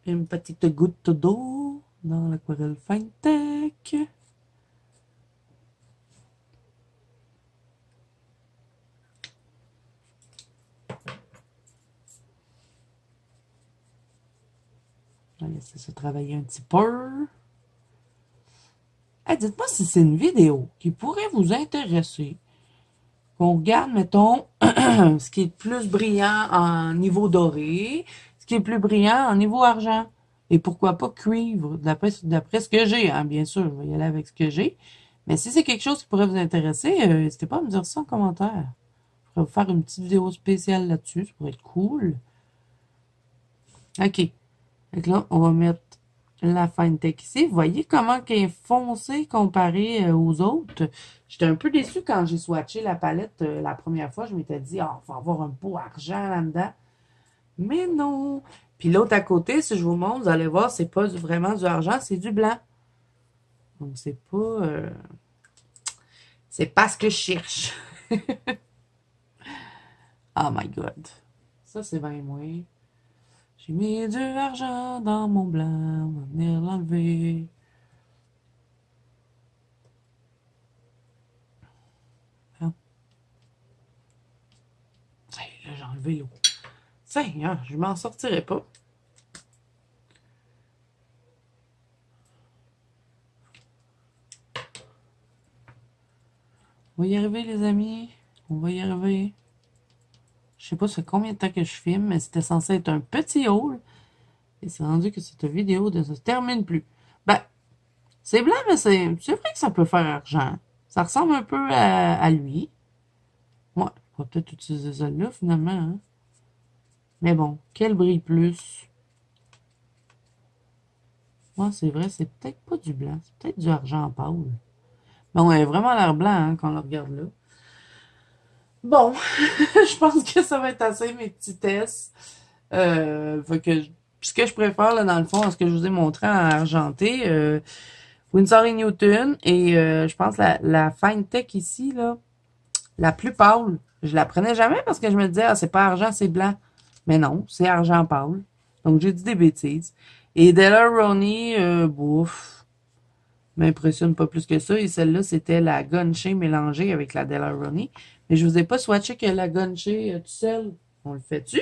une petite goutte d'eau dans l'aquarelle Finetech. On va laisser ça travailler un petit peu. Hey, dites-moi si c'est une vidéo qui pourrait vous intéresser. Qu'on regarde, mettons, ce qui est plus brillant en niveau doré, ce qui est plus brillant en niveau argent. Et pourquoi pas cuivre, d'après ce que j'ai, hein, bien sûr, je vais y aller avec ce que j'ai. Mais si c'est quelque chose qui pourrait vous intéresser, n'hésitez pas à me dire ça en commentaire. Je pourrais vous faire une petite vidéo spéciale là-dessus, ça pourrait être cool. OK. Donc là, on va mettre la Finetech ici. Vous voyez comment elle est foncée comparée aux autres. J'étais un peu déçue quand j'ai swatché la palette la première fois. Je m'étais dit, on va avoir un beau argent là-dedans. Mais non. Puis l'autre à côté, si je vous montre, vous allez voir, c'est pas vraiment du argent, c'est du blanc. Donc, c'est pas ce que je cherche. Oh my God. Ça, c'est bien moins. J'ai mis du argent dans mon blanc, on va venir l'enlever. Hein? Hey, là, j'ai enlevé l'eau. Seigneur, je m'en sortirai pas. On va y arriver, les amis. On va y arriver. Je sais pas ça fait combien de temps que je filme, mais c'était censé être un petit haul. Et c'est rendu que cette vidéo ne se termine plus. Ben, c'est blanc, mais c'est vrai que ça peut faire argent. Ça ressemble un peu à lui. Ouais, on va peut-être utiliser celle-là, finalement. Hein? Mais bon, quel brille plus. Ouais, c'est vrai, c'est peut-être pas du blanc. C'est peut-être du argent pâle. Bon, elle a vraiment l'air blanc hein, quand on le regarde là. Bon, je pense que ça va être assez mes petits tests. Fait que ce que je préfère là, dans le fond, ce que je vous ai montré en argenté, Winsor & Newton et je pense la Fine Tech ici, là, la plus pâle, je la prenais jamais parce que je me disais, ah, c'est pas argent, c'est blanc. Mais non, c'est argent pâle. Donc j'ai dit des bêtises. Et Daler-Rowney, bouf, m'impressionne pas plus que ça. Et celle-là, c'était la Gunshea mélangée avec la Daler-Rowney. Mais je vous ai pas swatché que la Gunshea tout seul. On le fait-tu?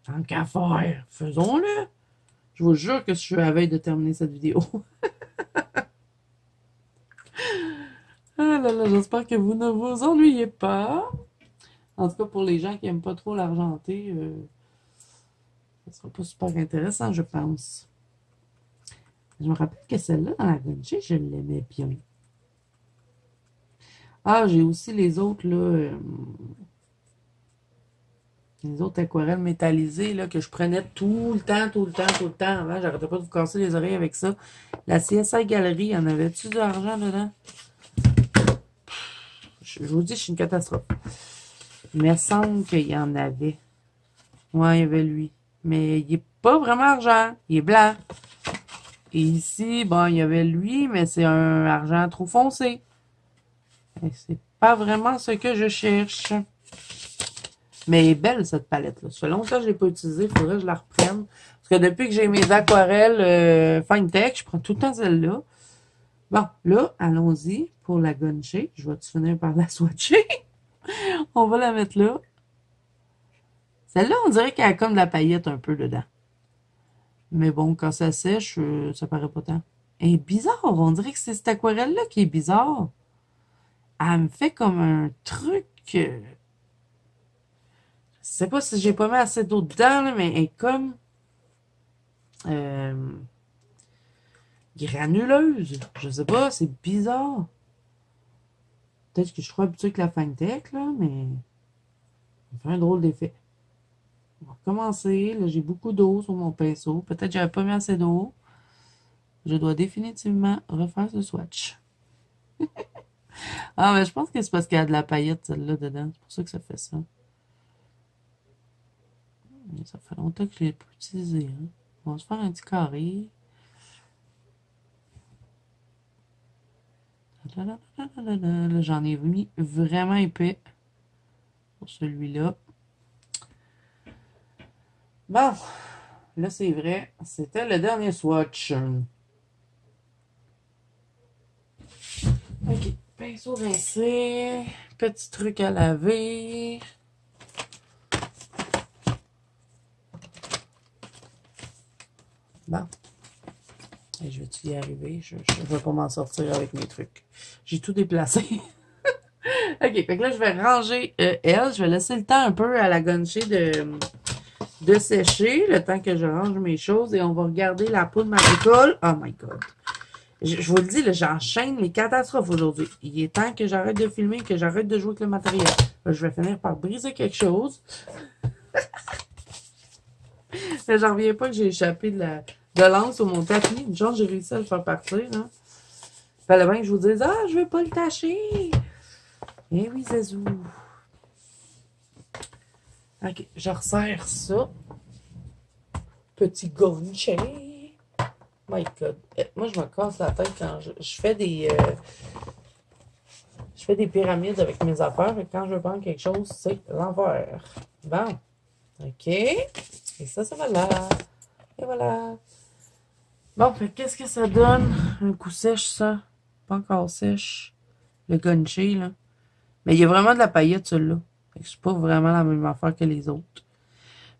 Tant qu'à faire, faisons-le. Je vous jure que je suis à la veille de terminer cette vidéo. Ah là là, j'espère que vous ne vous ennuyez pas. En tout cas, pour les gens qui n'aiment pas trop l'argenté, ça sera pas super intéressant, je pense. Je me rappelle que celle-là, dans la Gunshea, je l'aimais bien. Ah, j'ai aussi les autres, là, les autres aquarelles métallisées, là, que je prenais tout le temps avant. J'arrêtais pas de vous casser les oreilles avec ça. La CSI Galerie, en avait-tu de l'argent dedans? Je vous dis, je suis une catastrophe. Il me semble qu'il y en avait. Ouais, il y avait lui. Mais il n'est pas vraiment argent. Il est blanc. Et ici, bon, il y avait lui, mais c'est un argent trop foncé. C'est pas vraiment ce que je cherche. Mais elle est belle, cette palette-là. Ça fait longtemps que je ne l'ai pas utilisée. Il faudrait que je la reprenne. Parce que depuis que j'ai mes aquarelles Fine Tech, je prends tout le temps celle-là. Bon, là, allons-y pour la Gunshea. Je vais finir par la swatcher. On va la mettre là. Celle-là, on dirait qu'elle a comme de la paillette un peu dedans. Mais bon, quand ça sèche, ça paraît pas tant. Elle est bizarre. On dirait que c'est cette aquarelle-là qui est bizarre. Elle me fait comme un truc... Je sais pas si j'ai pas mis assez d'eau dedans, là, mais elle est comme... granuleuse. Je sais pas, c'est bizarre. Peut-être que je suis trop habituée avec la Fine Tech, là, mais... ça fait un drôle d'effet. On va recommencer. Là, j'ai beaucoup d'eau sur mon pinceau. Peut-être que j'avais pas mis assez d'eau. Je dois définitivement refaire ce swatch. Ah, mais je pense que c'est parce qu'il y a de la paillette, celle-là, dedans. C'est pour ça que ça fait ça. Ça fait longtemps que je l'ai pas utilisé. Hein. On va se faire un petit carré. Là, j'en ai mis vraiment épais pour celui-là. Bon, là, c'est vrai. C'était le dernier swatch. Ok, pinceau rincé. Petit truc à laver. Bon. Et je vais-tu y arriver? Je ne vais pas m'en sortir avec mes trucs. J'ai tout déplacé. Ok, fait que là, je vais ranger elle. Je vais laisser le temps un peu à la Gunshea de sécher, le temps que je range mes choses. Et on va regarder la poudre Maricole. Oh my God. Je vous le dis, j'enchaîne les catastrophes aujourd'hui. Il est temps que j'arrête de filmer, que j'arrête de jouer avec le matériel. Là, je vais finir par briser quelque chose. Mais j'en reviens pas que j'ai échappé de l'encre sur mon tapis. Une chance, j'ai réussi à le faire partir. Hein. Fallait bien que je vous dise, ah, je veux pas le tâcher. Eh oui, Zazou. Ok, je resserre ça. Petit Gunshea. My God. Moi, je me casse la tête quand je fais des... je fais des pyramides avec mes affaires. Et quand je veux prendre quelque chose, c'est l'envers. Bon. OK. Et ça va là. Et voilà. Bon, fait qu'est-ce que ça donne? Un coup sèche, ça. Pas encore sèche. Le gunshee, là. Mais il y a vraiment de la paillette, celui-là. Fait que c'est pas vraiment la même affaire que les autres.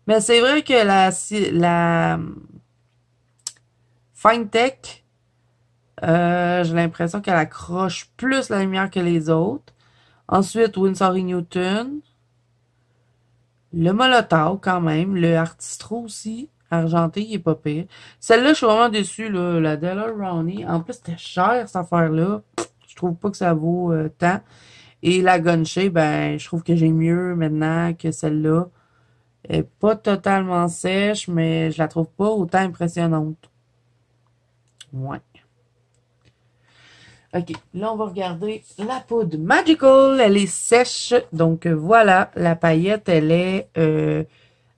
Mais c'est vrai que la Finetech, j'ai l'impression qu'elle accroche plus la lumière que les autres. Ensuite, Winsor & Newton. Le Molotov, quand même. Le Artistro aussi. Argenté, il est pas pire. Celle-là, je suis vraiment déçue, là. La Delaware. En plus, c'était cher, cette affaire-là. Je trouve pas que ça vaut tant. Et la Gunshea, ben, je trouve que j'ai mieux maintenant que celle-là. Elle est pas totalement sèche, mais je la trouve pas autant impressionnante. Ouais. OK, là, on va regarder la poudre Magical. Elle est sèche. Donc, voilà, la paillette, elle est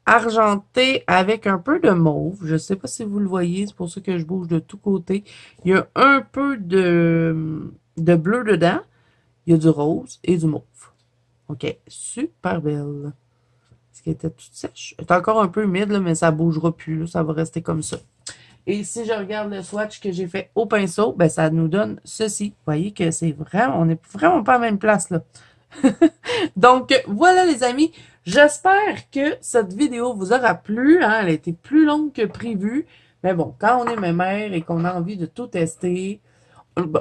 argentée avec un peu de mauve. Je sais pas si vous le voyez, c'est pour ça que je bouge de tous côtés. Il y a un peu de bleu dedans. Il y a du rose et du mauve. OK, super belle. Est-ce qu'elle était toute sèche? Elle est encore un peu humide, là, mais ça bougera plus. Là, ça va rester comme ça. Et si je regarde le swatch que j'ai fait au pinceau, ben ça nous donne ceci. Vous voyez que c'est vraiment, on n'est vraiment pas à la même place là. Donc voilà les amis, j'espère que cette vidéo vous aura plu. Hein? Elle a été plus longue que prévu. Mais bon, quand on est mémère et qu'on a envie de tout tester,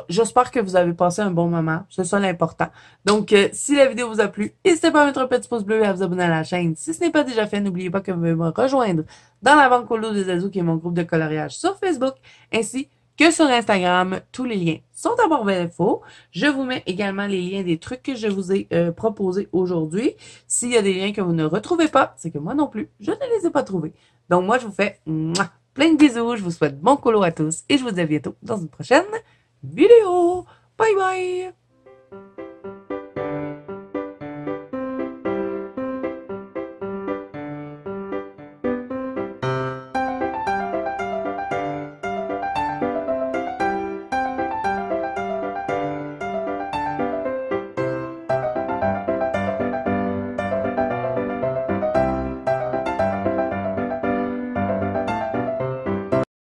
j'espère que vous avez passé un bon moment. C'est ça l'important. Donc, si la vidéo vous a plu, n'hésitez pas à mettre un petit pouce bleu et à vous abonner à la chaîne. Si ce n'est pas déjà fait, n'oubliez pas que vous pouvez me rejoindre dans la banque Colo des Azous, qui est mon groupe de coloriage sur Facebook, ainsi que sur Instagram. Tous les liens sont en barre d'infos. Je vous mets également les liens des trucs que je vous ai proposés aujourd'hui. S'il y a des liens que vous ne retrouvez pas, c'est que moi non plus, je ne les ai pas trouvés. Donc, moi, je vous fais plein de bisous. Je vous souhaite bon colo à tous et je vous dis à bientôt dans une prochaine vidéo. Bye bye!